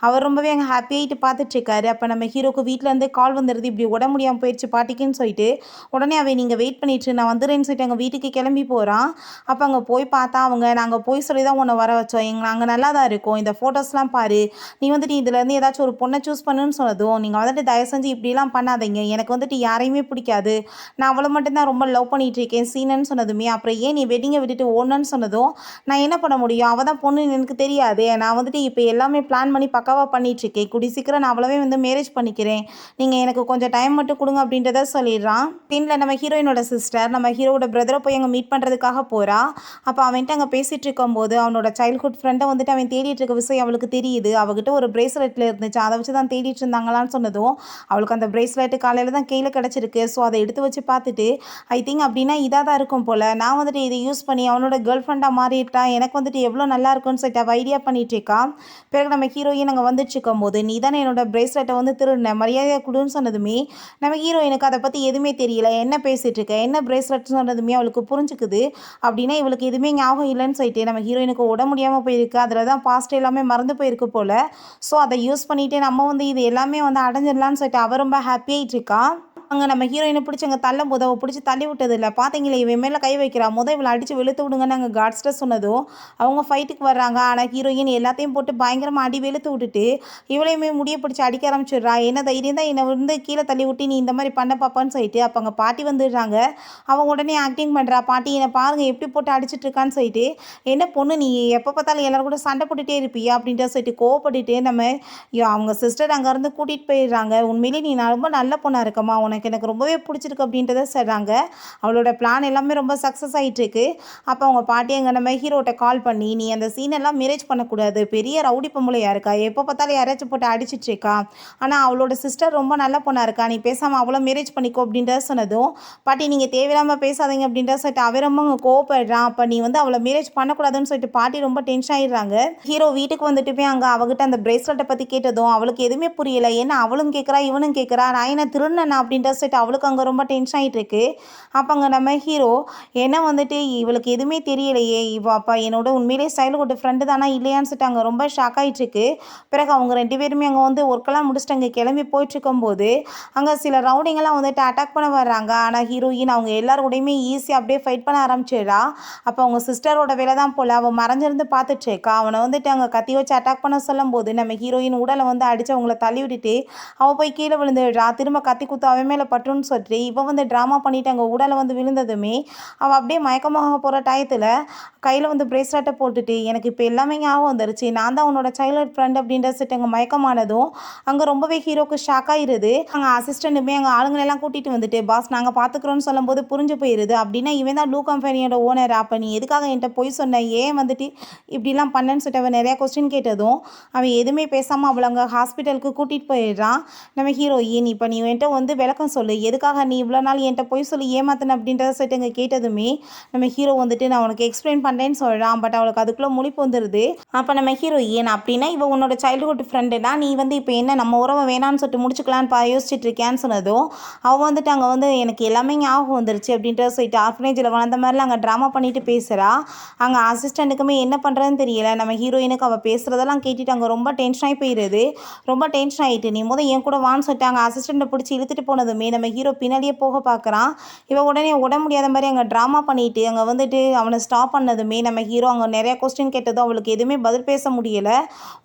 அவர் ரொம்பவே அங்கே ஹாப்பியாகிட்டு பார்த்துட்ருக்காரு. அப்போ நம்ம ஹீரோக்கு வீட்டிலேருந்து கால் வந்துடுது, இப்படி உடம்பு முடியாமல் போயிடுச்சு பாட்டிக்குன்னு சொல்லிட்டு. உடனே அவன் நீங்கள் வெயிட் பண்ணிட்டு நான் வந்துடுறேன்னு சொல்லிட்டு அங்கே வீட்டுக்கு கிளம்பி போகிறான். அப்போ அங்கே போய் பார்த்தா அவங்க, நாங்கள் போய் சொல்லி தான் உன்னை வர வச்சோம், நாங்கள் நல்லா தான் இருக்கோம், இந்த ஃபோட்டோஸ்லாம் பாரு, நீ வந்துட்டு இதுலேருந்து ஏதாச்சும் ஒரு பொண்ணை சூஸ் பண்ணுன்னு சொன்னதும், நீங்கள் வந்துட்டு தயவு செஞ்சு இப்படிலாம் பண்ணாதீங்க, எனக்கு வந்துட்டு யாரையுமே பிடிக்காது, நான் அவளை மட்டும்தான் ரொம்ப லவ் பண்ணிகிட்டு இருக்கேன் சீனன்னு சொன்னதுமே, அப்புறம் ஏன் நீ வெட்டிங்கை விட்டுட்டு ஓடணுன்னு சொன்னதும், நான் என்ன பண்ண முடியும், அவள் தான் பொண்ணு எனக்கு தெரியாது, நான் வந்துட்டு இப்போ எல்லாமே பிளான் பண்ணி பக்காவாக பண்ணிகிட்ருக்கேன், கூடி சீக்கிரம் நான் அவ்வளவே வந்து மேரேஜ் பண்ணிக்கிறேன், நீங்கள் எனக்கு கொஞ்சம் டைம் மட்டும் கொடுங்க அப்படின்றத சொல்லிடுறான். சீனில் நம்ம ஹீரோயினோட சிஸ்டர் நம்ம ஹீரோட பிரதரை போய் அங்கே மீட் பண்ணுறதுக்காக போகிறா. அப்போ அவன்ட்டு அங்கே பேசிகிட்டு இருக்கும்போது அவனோட சைல்ட்ஹுட் ஃப்ரெண்டை வந்துட்டு அவன் தேடிட்டு இருக்க விஷயம் அவளுக்கு தெரியுது. அவகிட்ட ஒரு பிரேஸ்லெட்டில் இருந்துச்சு, அதை வச்சு தான் தேடிட்டு இருந்தாங்களான்னு சொன்னதும், அவளுக்கு அந்த பிரேஸ்லெட்டு காலையில் தான் கீழே கிடச்சிருக்கு. ஸோ அதை எடுத்து வச்சு பார்த்துட்டு, ஐ திங்க் அப்படின்னா இதாக தான் இருக்கும் போல், நான் வந்துட்டு இதை யூஸ் பண்ணி அவனோட கேர்ள் ஃப்ரெண்டாக மாறிட்டா எனக்கு வந்துட்டு எவ்வளோ நல்லா இருக்குன்னு சொல்லிட்டு அவள் ஐடியா பண்ணிகிட்ருக்கா. பிறகு நம்ம ஹீரோயின் அங்கே வந்துட்டு இருக்கும் போது, நீ தானே என்னோட பிரேஸ்லெட்டை வந்து திருடின, மரியாதையாக கொடுன்னு சொன்னதுமே நம்ம ஹீரோயினுக்கு அதை பற்றி எதுவுமே தெரியல, என்ன பேசிகிட்டு இருக்க, என்ன பிரேஸ்லெட் சொன்னதுமே அவளுக்கு புரிஞ்சுக்குது. அப்படின்னா இவளுக்கு எதுவுமே ஞாபகம் இல்லைன்னு சொல்லிட்டு நம்ம ஹீரோயினுக்கு உட முடியாமல் போயிருக்கு, அதில் தான் பாஸ்ட் எல்லாமே மறந்து போயிருக்கு போல். ஸோ அதை யூஸ் பண்ணிவிட்டு நம்ம வந்து இது எல்லாமே வந்து அடைஞ்சிடலான்னு சொல்லிட்டு அவள் ரொம்ப ஹாப்பியாகிட்டு இருக்கா. அங்கே நம்ம ஹீரோயினை பிடிச்சி அங்கே தள்ளும் போது அவள் பிடிச்சி தள்ளி விட்டது இல்லை, பார்த்தீங்களே இவன் மேலே கை வைக்கிறா, இவளை அடித்து வெளுத்து விடுங்கன்னு அங்கே கார்ட்ஸ்ட சொன்னதும் அவங்க ஃபைட்டுக்கு வர்றாங்க. ஆனால் ஹீரோயின் எல்லாத்தையும் போட்டு பயங்கரமாக அடி வெளுத்து விட்டுட்டு இவளையுமே முடிய பிடிச்சி அடிக்க ஆரம்பிச்சிடுறா. என்ன தைரியம் தான் என்னை வந்து கீழே தள்ளி விட்டு நீ இந்த மாதிரி பண்ண பாப்பான்னு சொல்லிட்டு. அப்போ அங்கே பாட்டி வந்துடுறாங்க. அவன் உடனே ஆக்டிங் பண்ணுறா, பாட்டி என்னை பாருங்கள் எப்படி போட்டு அடிச்சிட்டு இருக்கான்னு சொல்லிட்டு. என்ன பொண்ணு நீ எப்போ பார்த்தாலும் எல்லோரும் கூட சண்டை போட்டுகிட்டே இருப்பியா அப்படின்ற சொல்லிட்டு கோவப்பட்டுட்டு நம்ம அவங்க சிஸ்டர் அங்கேருந்து கூட்டிகிட்டு போயிடுறாங்க. உண்மையிலே நீ நான் ரொம்ப நல்ல பொண்ணாக இருக்கம்மா, உனக்கு உனக்கு எனக்கு ரொம்பவே பிடிச்சிருக்கு அப்படின்றத சொல்கிறாங்க. அவளோட பிளான் எல்லாமே ரொம்ப சக்ஸஸ் ஆகிட்டுருக்கு. அப்போ அவங்க பாட்டி அங்கே நம்ம ஹீரோட்ட கால் பண்ணி, நீ அந்த சீனெல்லாம் மேரேஜ் பண்ணக்கூடாது, பெரிய ரவுடி பொம்பளையா இருக்கா, எப்போ பார்த்தாலும் யாராச்சும் போட்டு அடிச்சிட்டு இருக்கா, ஆனால் அவளோட சிஸ்டர் ரொம்ப நல்ல பொண்ணாக இருக்கா, நீ பேசாமல் அவ்வளோ மேரேஜ் பண்ணிக்கோ அப்படின்றத சொன்னதும், பாட்டி நீங்கள் தேவையில்லாமல் பேசாதீங்க அப்படின்றத சொல்லிட்டு அவன் ரொம்ப அங்கே கோவப்படுறான். அப்போ நீ வந்து அவளை மேரேஜ் பண்ணக்கூடாதுன்னு சொல்லிட்டு பாட்டி ரொம்ப டென்ஷன் ஆகிடுறாங்க. ஹீரோ வீட்டுக்கு வந்துட்டு போய் அங்கே அவகிட்ட அந்த பிரேஸ்லெட்டை பற்றி கேட்டதும் அவளுக்கு எதுவுமே புரியல. ஏன்னா அவளும் கேட்குறா இவனும் கேட்குறா, நான் என்ன திருநனா அப்படின்ற சொல்லிட்டு அவளுக்கு அங்கே ரொம்ப டென்ஷன் ஆகிட்டு இருக்கு. அப்போ அங்கே நம்ம ஹீரோ என்ன வந்துட்டு இவளுக்கு எதுவுமே தெரியலையே, இவ அப்பா என்னோட உண்மையிலே சைல்டுஹுட் ஃப்ரெண்டு தானா இல்லையான்னு சொல்லிட்டு அங்கே ரொம்ப ஷாக் ஆகிட்டு இருக்கு. பிறகு அவங்க 2 பேருமே அங்கே வந்து ஒர்க்கெல்லாம் முடிச்சுட்டு அங்கே கிளம்பி போயிட்டுருக்கும்போது அங்கே சில ரவுடிங்கெல்லாம் வந்துட்டு அட்டாக் பண்ண வர்றாங்க. ஆனால் ஹீரோயின் அவங்க எல்லாரோடையுமே ஈஸியாக அப்படியே ஃபைட் பண்ண ஆரம்பிச்சிடா. அப்போ அவங்க சிஸ்டரோட வேலை தான் போல் அவள் மறைஞ்சிருந்து பார்த்துட்ருக்கா. அவனை வந்துட்டு அங்கே கத்தி வச்சு அட்டாக் பண்ண சொல்லும் போது நம்ம ஹீரோயின் உடலை வந்து அடித்து அவங்கள தள்ளி விட்டுட்டு அவள் போய் கீழே விழுந்துடுறா. திரும்ப கத்தி குத்து அவன் மேலே பட்டுன்னு சொல்லிட்டு இவன் வந்து ட்ராமா பண்ணிவிட்டு அங்கே உடலை வந்து விழுந்ததுமே அவள் அப்படியே மயக்கமாக போகிற டயத்தில் கையில் வந்து பிரேஸ்லெட்டை போட்டுட்டு எனக்கு இப்போ எல்லாமே ஞாபகம் வந்துருச்சு, நான் தான் உன்னோட சைல்ட்ஹுட் ஃப்ரெண்ட் அப்படின்ற சொல்லிட்டு அங்கே மயக்கமானதும் அங்கே ரொம்பவே ஹீரோக்கு ஷாக் ஆகிடுது. அங்கே அசிஸ்டண்ட்டுமே அங்கே ஆளுங்களெல்லாம் கூட்டிகிட்டு வந்துட்டு பாஸ் நாங்கள் பார்த்துக்குறோன்னு சொல்லும்போது புரிஞ்சு போயிடுது. அப்படின்னா இவன் தான் ப்ளூ கம்பெனியோட ஓனர், அப்போ நீ எதுக்காக என்கிட்ட போய் சொன்ன, ஏன் வந்துட்டு இப்படிலாம் பண்ணேன்னு சொல்லிட்டு அவன் நிறையா கொஸ்டின் கேட்டதும் அவன் எதுவுமே பேசாமல் அவளை அங்கே ஹாஸ்பிட்டலுக்கு கூட்டிகிட்டு போயிடுறான். நம்ம ஹீரோயின் இப்போ நீ என்கிட்ட வந்து விளக்கம் சொல்லு, எதுக்காக நீ இவ்வளோ நாள் என்கிட்ட போய் சொல்லி ஏமாத்தின அப்படின்றத சொல்லிட்டு அங்கே கேட்டதுமே நம்ம ஹீரோ வந்துட்டு நான் உனக்கு எக்ஸ்பிளைன் பண்ணுறேன்னு சொல்கிறான். பட் அவளுக்கு அதுக்குள்ளே முழிப்பு வந்துடுது. அப்போ நம்ம ஹீரோயின் அப்படின்னா இவன் உன்னோட சைல்டுஹுட் ஃப்ரெண்டுனா நீ வந்து இப்போ என்ன நம்ம உறவை வேணான்னு சொல்லிட்டு முடிச்சுக்கலான்னு யோசிச்சுட்டு இருக்கேன்னு சொன்னதும் அவள் வந்துட்டு அங்கே வந்து எனக்கு எல்லாமே ஞாபகம் வந்துருச்சு அப்படின்றத சொல்லிட்டு ஆர்ஃபனேஜில் வளர்ந்த மாதிரிலாம் அங்கே ட்ராமா பண்ணிட்டு பேசுகிறா. அங்கே அசிஸ்டண்ட்டுக்குமே என்ன பண்ணுறதுன்னு தெரியல. நம்ம ஹீரோயினுக்கு அவள் பேசுகிறதெல்லாம் கேட்டுட்டு அங்கே ரொம்ப டென்ஷன் ஆகி போயிடுது. ரொம்ப டென்ஷன் ஆகிட்டு நீ என் கூட வான்னு சொல்லிட்டு அங்கே அசிஸ்டண்ட்டை பிடிச்சி இழுத்துட்டு போனதுமே நம்ம ஹீரோ பின்னாடியே போக பார்க்குறான். இவன் உடனே உட முடியாத மாதிரி அங்கே ட்ராமா பண்ணிட்டு அங்கே வந்துட்டு அவனை ஸ்டாப் பண்ணதுமே நம்ம ஹீரோ அங்கே நிறையா கொஸ்டின் கேட்டதும் அவளுக்கு எதுவுமே பதில் பேச முடியல.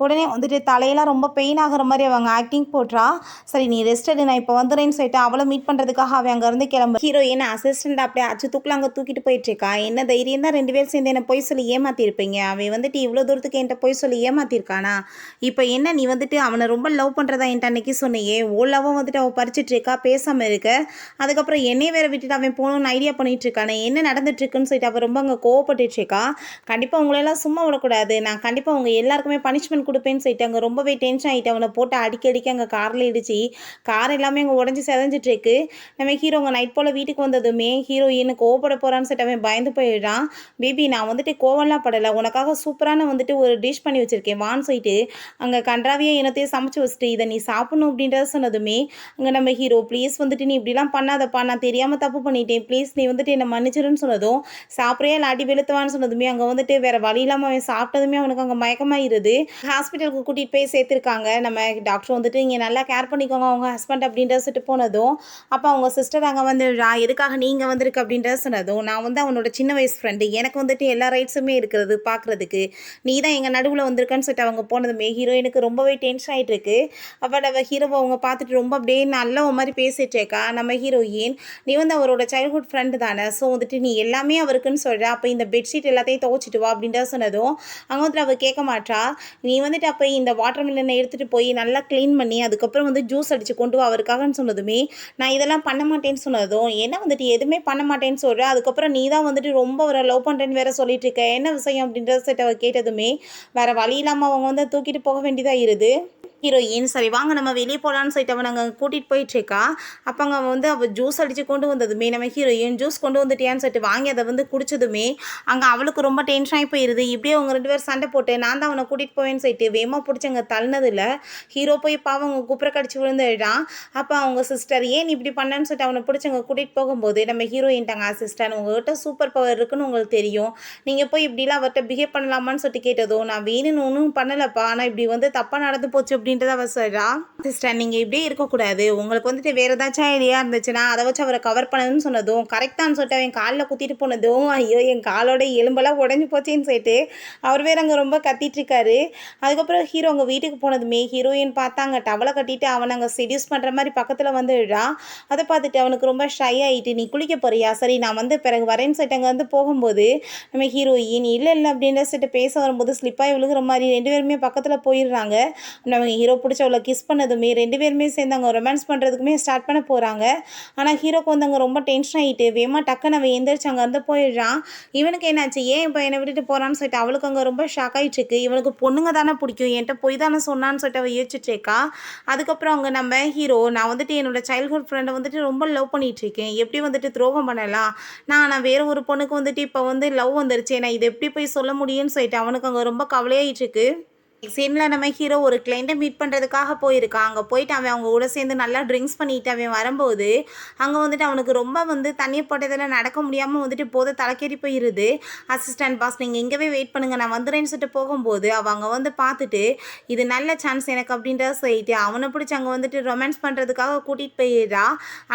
உடனே வந்துட்டு தலையெல்லாம் ரொம்ப பெயின் ஆகிற மாதிரி அவங்க ஆக்டிங் போட்டுறா. சரி நீ ரெஸ்ட் எடு, நான் இப்போ வந்துடுறேன்னு சொல்லிட்டு அவளை மீட் பண்ணுறதுக்காக அவன் அங்கேருந்து கிளம்பு. ஹீரோயின் அசிஸ்டண்ட் அப்படியே அச்சு தூக்கில் அங்கே தூக்கிட்டு போயிட்டுருக்கா. என்ன தைரியம் தான் 2 பேரும் சேர்ந்து என்னை போய் சொல்லி ஏமாற்றிருப்பீங்க, அவன் வந்துட்டு இவ்வளோ தூரத்துக்கு என்கிட்ட போய் சொல்லி ஏமாற்றிருக்கானா, இப்போ என்ன நீ வந்துட்டு அவனை ரொம்ப லவ் பண்ணுறதா என்கிட்ட அன்றைக்கி சொன்னையே, ஓ லவ்வும் வந்துட்டு அவள் பறிச்சிட்ருக்கா பேசாமல் இருக்க, அதுக்கப்புறம் என்னையே வேறு விட்டுட்டு அவன் போகணும்னு ஐடியா பண்ணிகிட்ருக்கானே, என்ன நடந்துட்டுருக்குன்னு சொல்லிட்டு அவள் ரொம்ப அங்கே கோவப்பட்டுட்ருக்கா. கண்டிப்பாக உங்களெல்லாம் சும்மா விடக்கூடாது, நான் கண்டிப்பாக அவங்க எல்லாருக்குமே பனிஷ்மெண்ட் கொடுப்பேன்னு சொல்லிட்டு அங்கே ரொம்பவே டென்ஷன் ஆகிட்டு அவனை போட்டு அடிக்கடிக்கு அங்கே காரில் இடிச்சு கார் எல்லாமே அங்கே உடஞ்சி செதஞ்சிட்ருக்கு. நம்ம ஹீரோ அங்கே நைட் போல் வீட்டுக்கு வந்ததுமே ஹீரோயின் கோவப்பட போகிறான்னு சொல்லிட்டு அவன் பயந்து போயிடுறான். பேபி நான் வந்துட்டு கோவம்லாம் படலை, உனக்காக சூப்பரான வந்துட்டு ஒரு டிஷ் பண்ணி வச்சுருக்கேன் வான்னு சொல்லிட்டு அங்கே கன்றாவியாக இனத்தையும் சமைச்சு வச்சுட்டு இதை நீ சாப்பிடணும் அப்படின்றத சொன்னதுமே அங்கே நம்ம ஹீரோ ப்ளீஸ் வந்துட்டு நீ இப்படிலாம் பண்ணாதப்பா, நான் தெரியாமல் தப்பு பண்ணிட்டேன், ப்ளீஸ் நீ வந்துட்டு என்னை மன்னிச்சிருன்னு சொன்னதும் சாப்பிட்றே லாட்டி வெளுத்துவான்னு சொன்னதுமே அங்கே வந்துட்டு வேறு வழி இல்லாமல் அவன் சாப்பிட்டதுமே அவனுக்கு அங்கே மயக்கமாயிருது. ஹாஸ்பிட்டலுக்கு கூட்டிகிட்டு போய் சேர்த்துருக்காங்க. நம்ம டாக்டர் வந்துட்டு இங்கே நல்லா கேர் பண்ணிக்கோங்க அவங்க ஹஸ்பண்ட் அப்படின்றத சொல்லிட்டு போனதும் அப்போ அவங்க சிஸ்டர் அங்கே வந்து எதுக்காக நீங்கள் வந்திருக்கு அப்படின்றத சொன்னதும் நான் வந்து அவனோட சின்ன வயசு ஃப்ரெண்டு, எனக்கு வந்துட்டு எல்லா ரைட்ஸுமே இருக்கிறது பார்க்குறதுக்கு, நீ தான் எங்கள் நடுவில் வந்திருக்கான்னு சொல்லிட்டு அவங்க போனதுமே ஹீரோயினுக்கு ரொம்பவே டென்ஷன் ஆகிட்டு இருக்கு. அப்போ நம்ம ஹீரோவை அவங்க பார்த்துட்டு ரொம்ப அப்படியே நல்ல ஒரு மாதிரி பேசிகிட்டு இருக்கா. நம்ம ஹீரோயின் நீ வந்து அவரோட சைல்ட்ஹுட் ஃப்ரெண்டு தானே, ஸோ வந்துட்டு நீ எல்லாமே அவருக்குன்னு சொல்கிற, அப்போ இந்த பெட்ஷீட் எல்லாத்தையும் துவச்சிட்டு வா அப்படின்றத சொன்னதும் அங்கே வந்துட்டு அவள் கேட்க மாட்டா. நீ வந்துட்டு அப்போ இந்த வாட்டர் மில்லனை எடுத்துகிட்டு போய் நல்லா க்ளீன் பண்ணி அதுக்கப்புறம் வந்து ஜூஸ் அடித்து கொண்டு வா அவருக்காகன்னு சொன்னதுமே நான் இதெல்லாம் பண்ண மாட்டேன்னு சொன்னதும் என்ன வந்துட்டு எதுவுமே பண்ண மாட்டேன்னு சொல்கிற, அதுக்கப்புறம் நீ தான் வந்துட்டு ரொம்ப ஒரு லவ் பண்ணுறேன்னு வேறு சொல்லிட்டு இருக்க, என்ன விஷயம் அப்படின்றத செட் அவள் கேட்டதுமே வேறு வழி இல்லாமல் அவங்க வந்து தூக்கிட்டு போக வேண்டியதாக இருது. ஹீரோயின் சரி வாங்க நம்ம வெளியே போகலான்னு சொல்லிட்டு அவன் அங்கே கூட்டிகிட்டு போயிட்டுருக்கா. அப்போ அங்கே வந்து அவள் ஜூஸ் அடித்து கொண்டு வந்ததுமே நம்ம ஹீரோயின் ஜூஸ் கொண்டு வந்துட்டியான்னு சொல்லிட்டு வாங்கி அதை வந்து குடிச்சதுமே அங்கே அவளுக்கு ரொம்ப டென்ஷன் ஆகி போயிடுது. இப்படியே அவங்க 2 பேரும் சண்டை போட்டு நான் தான் அவனை கூட்டிகிட்டு போவேன்னு சொல்லிட்டு வேகமாக பிடிச்சி அங்கே தள்ளினதில்ல ஹீரோ போய் பாவம் அவங்க குப்புற கடிச்சு விழுந்துடுறான். அப்போ அவங்க சிஸ்டர் ஏன் இப்படி பண்ணேன்னு சொல்லிட்டு அவனை பிடிச்சி அங்கே கூட்டிகிட்டு போகும்போது நம்ம ஹீரோயின்ட்டாங்க சிஸ்டர் உங்கள்கிட்ட சூப்பர் பவர் இருக்குன்னு உங்களுக்கு தெரியும், நீங்கள் போய் இப்படிலாம் அவர்கிட்ட பிஹேவ் பண்ணலாமான்னு சொல்லிட்டு கேட்டதும் நான் வேணும்னு ஒன்றும் பண்ணலப்பா, ஆனால் இப்படி வந்து தப்பாக நடந்து போச்சு அப்படின்றத அவ சொல்கிறா. சிஸ்டர் நீங்கள் இப்படியே இருக்கக்கூடாது, உங்களுக்கு வந்துட்டு வேறு ஏதாச்சும் ஐடியா இருந்துச்சுன்னா அதை வச்சு அவரை கவர் பண்ணணும்னு சொன்னதும் கரெக்டானு சொல்லிட்டு அவன் காலில் குத்திட்டு போனதும் ஐயோ என் காலோட எலும்பெல்லாம் உடஞ்சி போச்சேன்னு சொல்லிட்டு அவர் வேறு அங்கே ரொம்ப கத்திட்டுருக்காரு. அதுக்கப்புறம் ஹீரோ அங்கே வீட்டுக்கு போனதுமே ஹீரோயின் பார்த்தாங்க டவலை கட்டிட்டு அவனை அங்கே செடியூஸ் பண்ணுற மாதிரி பக்கத்தில் வந்து விழா. அதை பார்த்துட்டு அவனுக்கு ரொம்ப ஷை ஆகிட்டு நீ குளிக்க போறியா, சரி நான் வந்து பிறகு வரேன்னு சொல்லிட்டு அங்கே வந்து போகும்போது நம்ம ஹீரோயின் இல்லை அப்படின்ற சொல்லிட்டு பேச வரும்போது ஸ்லிப்பாகி விழுகிற மாதிரி 2 பேருமே பக்கத்தில் போயிடுறாங்க. நம்ம ஹீரோ பிடிச்சவள கிஸ் பண்ணதுமே 2 பேருமே சேர்ந்து அவங்க ரொமான்ஸ் பண்ணுறதுக்குமே ஸ்டார்ட் பண்ண போகிறாங்க. ஆனால் ஹீரோக்கு வந்து அங்கே ரொம்ப டென்ஷன் ஆகிட்டு வேகமா டக்குன்னு அவன் எந்திரிச்சு அங்கேருந்து போயிடுறான். இவனுக்கு என்னாச்சு, ஏன் இப்போ என்னை விட்டுட்டு போகிறான்னு சொல்லிட்டு அவளுக்கு அங்கே ரொம்ப ஷாக் ஆகிட்டுருக்கு. இவனுக்கு பொண்ணுங்க தானே பிடிக்கும், என்கிட்ட போய் தானே சொன்னான்னு சொல்லிட்டு அவள் யோசிச்சுட்ருக்கா. அதுக்கப்புறம் அவங்க நம்ம ஹீரோ, நான் வந்துட்டு என்னோட சைல்ட்ஹுட் ஃப்ரெண்டை வந்துட்டு ரொம்ப லவ் பண்ணிகிட்ருக்கேன், எப்படி வந்துட்டு துரோகம் பண்ணலாம், நான் வேறு ஒரு பொண்ணுக்கு வந்துட்டு இப்போ வந்து லவ் வந்துருச்சு, நான் இதை எப்படி போய் சொல்ல முடியும்னு சொல்லிட்டு அவனுக்கு அங்கே ரொம்ப கவலையாயிட்டுருக்கு. சீனில் நம்ம ஹீரோ ஒரு கிளைண்ட்டை மீட் பண்ணுறதுக்காக போயிருக்கான். அங்கே போயிட்டு அவன் அவங்க கூட சேர்ந்து நல்லா ட்ரிங்க்ஸ் பண்ணிட்டு அவன் வரும்போது அங்கே வந்துட்டு அவனுக்கு ரொம்ப வந்து தண்ணியை போட்டதில் நடக்க முடியாமல் வந்துட்டு போதை தலைக்கேறி போயிடுது. அசிஸ்டன்ட் பாஸ் நீங்கள் எங்கேவே வெயிட் பண்ணுங்கள், நான் வந்துடுறேன்னு சொல்லிட்டு போகும்போது அவங்க வந்து பார்த்துட்டு இது நல்ல சான்ஸ் எனக்கு அப்படின்றத சொல்லிட்டு அவனை பிடிச்சி அங்கே வந்துட்டு ரொமான்ஸ் பண்ணுறதுக்காக கூட்டிகிட்டு போயிடுறா.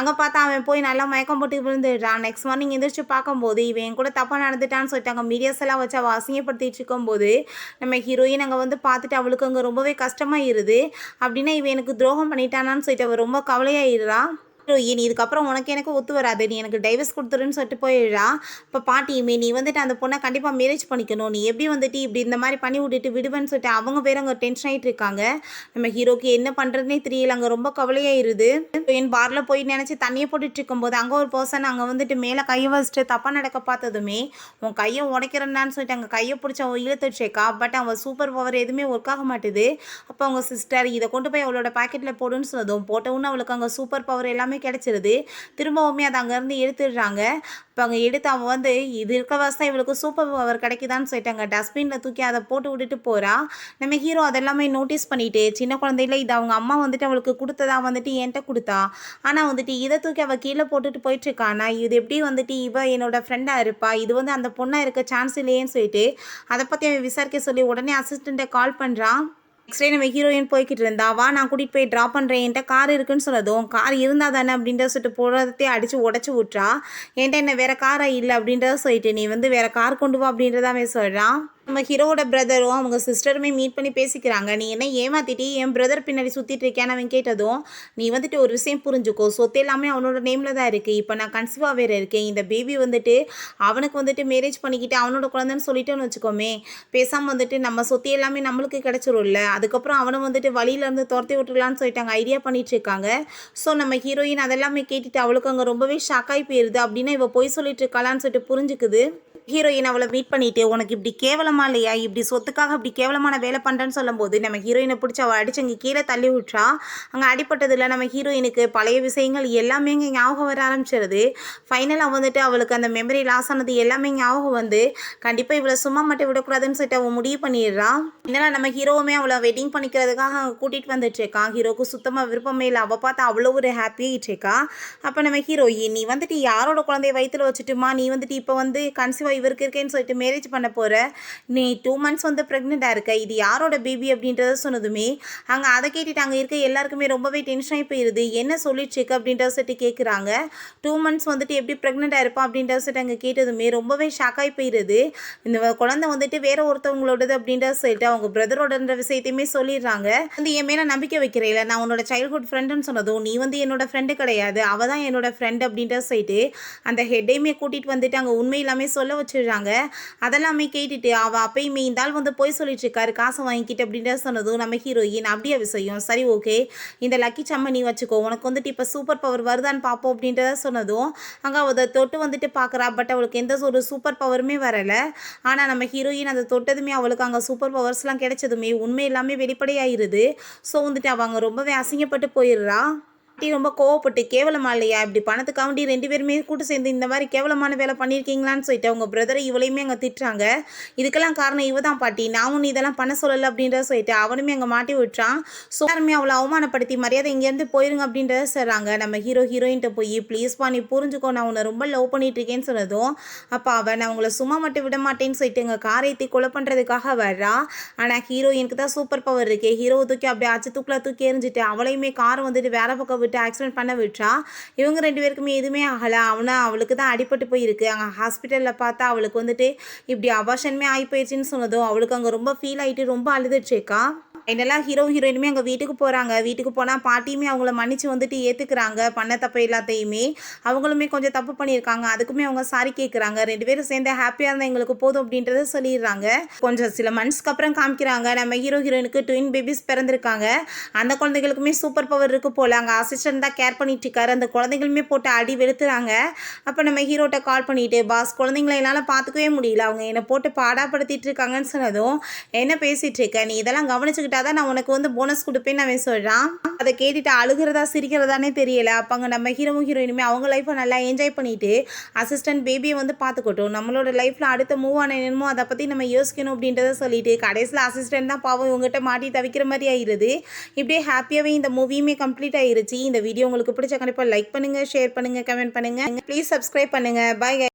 அங்கே பார்த்தா அவன் போய் நல்லா மயக்கம் போட்டு விழுந்துடுறான். நெக்ஸ்ட் மார்னிங் எந்திரிச்சு பார்க்கும்போது இவன் கூட தப்பாக நடந்துட்டான்னு சொல்லிட்டு அங்கே மீடியாஸ் எல்லாம் வச்சு அவள் அசிங்கப்படுத்திட்டு இருக்கும்போது நம்ம ஹீரோயின் அங்கே வந்து பார்த்துட்டு அவளுக்கு அங்கே ரொம்பவே கஷ்டமாயிருது. அப்படின்னா இவன் எனக்கு துரோகம் பண்ணிட்டானான்னு சொல்லிட்டு அவள் ரொம்ப கவலையாயிடுறா. ஹீரோயின் இதுக்கப்புறம் உனக்கு எனக்கு ஒத்து வராது, நீ எனக்கு டைவர்ஸ் கொடுத்துருன்னு சொல்லிட்டு போயிடுறா. இப்போ பாட்டியுமே நீ வந்துட்டு அந்த பொண்ணை கண்டிப்பாக மேரேஜ் பண்ணிக்கணும், நீ எப்படி வந்துட்டு இப்படி இந்த மாதிரி பண்ணி விட்டுட்டு விடுவேன்னு சொல்லிட்டு அவங்க பேர் அங்கே டென்ஷன் ஆகிட்டு இருக்காங்க. நம்ம ஹீரோக்கு என்ன பண்ணுறதுனே தெரியல, அங்கே ரொம்ப கவலையாயிருது. என் பாரில் போய் நினச்சி தண்ணியை போட்டுட்டு இருக்கும்போது அங்கே ஒரு பர்சன் அங்கே வந்துட்டு மேலே கையை வச்சுட்டு தப்பாக நடக்க பார்த்ததுமே உன் கையை உடைக்கிறேன்னான்னு சொல்லிட்டு அங்கே கையை பிடிச்சி அவன் இழுத்துச்சேக்கா. பட் அவன் சூப்பர் பவர் எதுவுமே ஒர்க் ஆக மாட்டுது. அப்போ அவங்க சிஸ்டர் இதை கொண்டு போய் அவளோட பாக்கெட்டில் போடுன்னு சொன்னதும் போட்டவுன்னு அவளுக்கு அங்கே சூப்பர் பவர் எல்லாமே கிடைச்சிருது. திரும்பவுமே அதை அங்கேருந்து எடுத்துடுறாங்க. இப்போ அங்கே எடுத்து அவன் வந்து இது இருக்க வாசம் இவளுக்கு சூப்பர் பவர் கிடைக்குதான்னு சொல்லிட்டாங்க. டஸ்ட்பினில் தூக்கி அதை போட்டு விட்டுட்டு போகிறா. நம்ம ஹீரோ அதெல்லாமே நோட்டீஸ் பண்ணிட்டு சின்ன குழந்தையில இது அவங்க அம்மா வந்துட்டு அவளுக்கு கொடுத்ததா வந்துட்டு என்கிட்ட கொடுத்தா, ஆனால் வந்துட்டு இதை தூக்கி அவள் கீழே போட்டுட்டு போயிட்டுருக்கானா, இது எப்படி வந்துட்டு இவ என்னோட ஃப்ரெண்டாக இருப்பா, இது வந்து அந்த பொண்ணாக இருக்க சான்ஸ் இல்லையேன்னு சொல்லிட்டு அதை பற்றி அவன் விசாரிக்க சொல்லி உடனே அசிஸ்டண்ட்டை கால் பண்ணுறான். நெக்ஸ்ட் டே நம்ம ஹீரோயின் போய்கிட்டு இருந்தா, வா நான் கூட்டிகிட்டு போய் ட்ராப் பண்ணுறேன், என்கிட்ட கார் இருக்குன்னு சொன்னதும் கார் இருந்தால் தானே அப்படின்ற சொல்லிட்டு போகிறதே அடித்து உடச்சி விட்றா. என்கிட்ட என்ன வேறு காராக இல்லை அப்படின்றத சொல்லிட்டு நீ வந்து வேறு கார் கொண்டு வா அப்படின்றத அவன் சொல்கிறான். நம்ம ஹீரோவோட பிரதரும் அவங்க சிஸ்டருமே மீட் பண்ணி பேசிக்கிறாங்க. நீ என்ன ஏமாத்திட்டு என் பிரதர் பின்னாடி சுற்றிட்டு இருக்கேன்னு அவன் கேட்டதும் நீ வந்துட்டு ஒரு விஷயம் புரிஞ்சுக்கோ, சொத்து எல்லாமே அவனோட நேமில் தான் இருக்குது, இப்போ நான் கன்சீவாக வேறு இருக்கேன், இந்த பேபி வந்துட்டு அவனுக்கு வந்துட்டு மேரேஜ் பண்ணிக்கிட்டு அவனோட குழந்தைன்னு சொல்லிட்டோன்னு வச்சுக்கோமே, பேசாமல் வந்துட்டு நம்ம சொத்து எல்லாமே நம்மளுக்கு கிடச்சிரும்ல, அதுக்கப்புறம் அவனை வந்துட்டு வழியிலேருந்து துரத்தி விட்டுலான்னு சொல்லிட்டு அங்கே ஐடியா பண்ணிட்டு இருக்காங்க. ஸோ நம்ம ஹீரோயின் அதெல்லாமே கேட்டுட்டு அவளுக்கு அங்கே ரொம்பவே ஷாக்காகி போயிடுது. அப்படின்னா இவள் பொய் சொல்லிட்டு இருக்காளான்னு சொல்லிட்டு புரிஞ்சுக்குது. ஹீரோயின் அவளை மீட் பண்ணிட்டு உனக்கு இப்படி கேவலமா இல்லையா, இப்படி சொத்துக்காக இப்படி கேவலமான வேலை பண்ணுறேன்னு சொல்லும்போது நம்ம ஹீரோயினை பிடிச்சி அவள் அடிச்சு அங்கே கீழே தள்ளி விட்றா. அங்கே அடிப்பட்டதில் நம்ம ஹீரோயினுக்கு பழைய விஷயங்கள் எல்லாமே இங்கே ஞாபகம் வர ஆரம்பிச்சிருது. ஃபைனலாக வந்துட்டு அவளுக்கு அந்த மெமரி லாஸ் ஆனது எல்லாமே ஞாபகம் வந்து கண்டிப்பாக இவளை சும்மா மட்டும் விடக்கூடாதுன்னு சொல்லிட்டு அவள் முடிவு பண்ணிடுறா. இதனால் நம்ம ஹீரோவுமே அவளை வெட்டிங் பண்ணிக்கிறதுக்காக அங்கே கூட்டிகிட்டு வந்துட்டுருக்கான். ஹீரோக்கு சுத்தமாக விருப்பமே இல்லை, அவள் பார்த்து அவ்வளோ ஒரு ஹாப்பியாகிட்டுருக்கா. அப்போ நம்ம ஹீரோயின் நீ வந்துட்டு யாரோட குழந்தைய வயிற்றுல வச்சுட்டுமா, நீ வந்துட்டு இப்போ வந்து கன்சீவ் இவருக்கு இருக்கேன்னு சொல்லிட்டு மேரேஜ் பண்ண போகிற, நீ 2 months வந்து ப்ரெக்னெண்ட்டாக இருக்க, இது யாரோட பேபி அப்படின்றத சொன்னதுமே அங்கே அதை கேட்டுட்டு அங்கே இருக்க எல்லாருக்குமே ரொம்பவே டென்ஷன் ஆகி போயிடுது. என்ன சொல்லிட்டுருக்கு அப்படின்றத சொல்லிட்டு கேட்குறாங்க. 2 months வந்துட்டு எப்படி ப்ரெக்னெண்ட்டாக இருப்பான் அப்படின்றத சொல்லிட்டு அங்கே கேட்டதுமே ரொம்பவே ஷாக்காகி போயிடுது. இந்த குழந்தை வந்துட்டு வேற ஒருத்தவங்களோடது அப்படின்றத சொல்லிட்டு அவங்க பிரதரோடன்ற விஷயத்தையுமே சொல்லிடுறாங்க. வந்து என் மேலே நம்பிக்கை வைக்கிறேன், நான் உன்னோட சைல்ட்ஹுட் ஃப்ரெண்டுன்னு சொன்னதும் நீ வந்து என்னோட ஃப்ரெண்டு கிடையாது, அவள் தான் என்னோட ஃப்ரெண்ட் அப்படின்றத சொல்லிட்டு அந்த ஹெட்டையுமே கூட்டிகிட்டு வந்துட்டு அங்கே உண்மை எல்லாமே சொல்ல வச்சிடுறாங்க. அதெல்லாமே கேட்டுட்டு அவள் அப்பயுமே இந்த ஆள் வந்து போய் சொல்லிட்டு இருக்காரு காசை வாங்கிக்கிட்டு அப்படின்ற சொன்னதும் நம்ம ஹீரோயின் அப்படியே விஷயம் சரி ஓகே இந்த லக்கி சம்மை நீ வச்சுக்கோ, உனக்கு வந்துட்டு இப்போ சூப்பர் பவர் வருதான்னு பார்ப்போம் அப்படின்றத சொன்னதும் அங்கே அதை தொட்டு வந்துட்டு பார்க்குறா. பட் அவளுக்கு எந்த ஒரு சூப்பர் பவருமே வரலை. ஆனால் நம்ம ஹீரோயின் அதை தொட்டதுமே அவளுக்கு அங்கே சூப்பர் பவர்ஸ்லாம் கிடைச்சதுமே உண்மை எல்லாமே வெளிப்படையாயிருது. ஸோ வந்துட்டு அவள் அங்கே ரொம்பவே அசிங்கப்பட்டு போயிடுறா. ரொம்ப கோவப்பட்டு கேவலமா இல்லையா, இப்படி பணத்துக்காண்டி 2 பேருமே கூட்டு சேர்ந்து இந்த மாதிரி கேவலமான வேலை பண்ணியிருக்கீங்களான்னு சொல்லிட்டு அவங்க பிரதரை இவளையுமே அங்கே திட்டுறாங்க. இதுக்கெல்லாம் காரணம் இவ தான் பாட்டி, நான் ஒன்று இதெல்லாம் பண்ண சொல்லலை அப்படின்றத சொல்லிட்டு அவனுமே அங்கே மாட்டி விட்டுறான். ஸோ யாருமே அவளை அவமானப்படுத்தி மரியாதை இங்கேருந்து போயிருங்க அப்படின்றத சொல்கிறாங்க. நம்ம ஹீரோயின்ட்ட போய் ப்ளீஸ்ப்பா நீ புரிஞ்சுக்கோ, நான் உன்னை ரொம்ப லவ் பண்ணிட்டு இருக்கேன்னு சொன்னதும் அப்போ அவன் நான் உங்களை சும்மா மட்டும் விட மாட்டேன்னு சொல்லிட்டு எங்கள் காரை ஏற்றி கொலை பண்ணுறதுக்காக வர்றா. ஆனால் ஹீரோயினுக்கு தான் சூப்பர் பவர் இருக்கே, ஹீரோவை தூக்கி அப்படியே அச்சு தூக்கில் தூக்கி எறிஞ்சிட்டு அவளையுமே காரை வந்துட்டு வேற பக்கம் விட்டு ஆக்சிடென்ட் பண்ண விட்டா. இவங்க 2 பேருக்குமே எதுவுமே ஆகலை. அவளுக்கு தான் அடிபட்டு போயிருக்கு. அங்கே ஹாஸ்பிட்டலில் பார்த்தா அவளுக்கு வந்துட்டு இப்படி அபார்ஷனுமே ஆகி போயிடுச்சுன்னு சொன்னதும் அவளுக்கு அங்கே ரொம்ப ஃபீல் ஆகிட்டு ரொம்ப அழுதுட்ருக்கா. ஃபைனலாக ஹீரோ ஹீரோயினுமே அங்கே வீட்டுக்கு போகிறாங்க. வீட்டுக்கு போனால் பாட்டியுமே அவங்கள மன்னிச்சு வந்துட்டு ஏற்றுக்கிறாங்க பண்ண தப்பு எல்லாத்தையுமே. அவங்களுமே கொஞ்சம் தப்பு பண்ணியிருக்காங்க, அதுக்குமே அவங்க சாரி கேட்குறாங்க. 2 பேரும் சேர்ந்து ஹாப்பியாக இருந்தால் எங்களுக்கு போதும் அப்படின்றத சொல்லிடுறாங்க. கொஞ்சம் சில மந்த்ஸ்க்கு அப்புறம் காமிக்கிறாங்க நம்ம ஹீரோ ஹீரோயினுக்கு ட்வின் பேபிஸ் பிறந்திருக்காங்க. அந்த குழந்தைகளுக்குமே சூப்பர் பவர் இருக்குது போல். அங்கே அசிஸ்டன்ட் தான் கேர் பண்ணிட்டு இருக்காரு. அந்த குழந்தைகளுமே போட்டு அடி வெளுத்துறாங்க. அப்போ நம்ம ஹீரோட்ட கால் பண்ணிட்டு, பாஸ் குழந்தைங்கள என்னால் பார்த்துக்கவே முடியல, அவங்க என்னை போட்டு பாடாப்படுத்திட்டு இருக்காங்கன்னு சொன்னதும், என்ன பேசிகிட்டு இருக்க நீ, இதெல்லாம் கவனிச்சுக்கிட்டா தான் நான் உனக்கு வந்து போனஸ் கொடுப்பேன்னு அவன் சொல்கிறான். அதை கேட்டுட்டு அழுகிறதா சிரிக்கிறதானே தெரியல. அப்போ அங்கே நம்ம ஹீரோவும் ஹீரோயினுமே அவங்க லைஃப்பை நல்லா என்ஜாய் பண்ணிட்டு அசிஸ்டன்ட் பேபியை வந்து பார்த்துக்கட்டும், நம்மளோட லைஃப்பில் அடுத்த மூவ் ஆன என்னமோ அதை பற்றி நம்ம யோசிக்கணும் அப்படின்றத சொல்லிட்டு கடைசியில் அசிஸ்டன்ட் தான் பாவம் இவங்ககிட்ட மாட்டி தவிக்கிற மாதிரி ஆயிடுது. இப்படியே ஹாப்பியாகவே இந்த மூவியுமே கம்ப்ளீட் ஆயிருச்சு. இந்த வீடியோ உங்களுக்கு பிடிச்ச கண்டிப்பாக லைக் பண்ணுங்கள், ஷேர் பண்ணுங்கள், கமெண்ட் பண்ணுங்கள். ப்ளீஸ் சப்ஸ்கிரைப் பண்ணுங்கள். பாய்.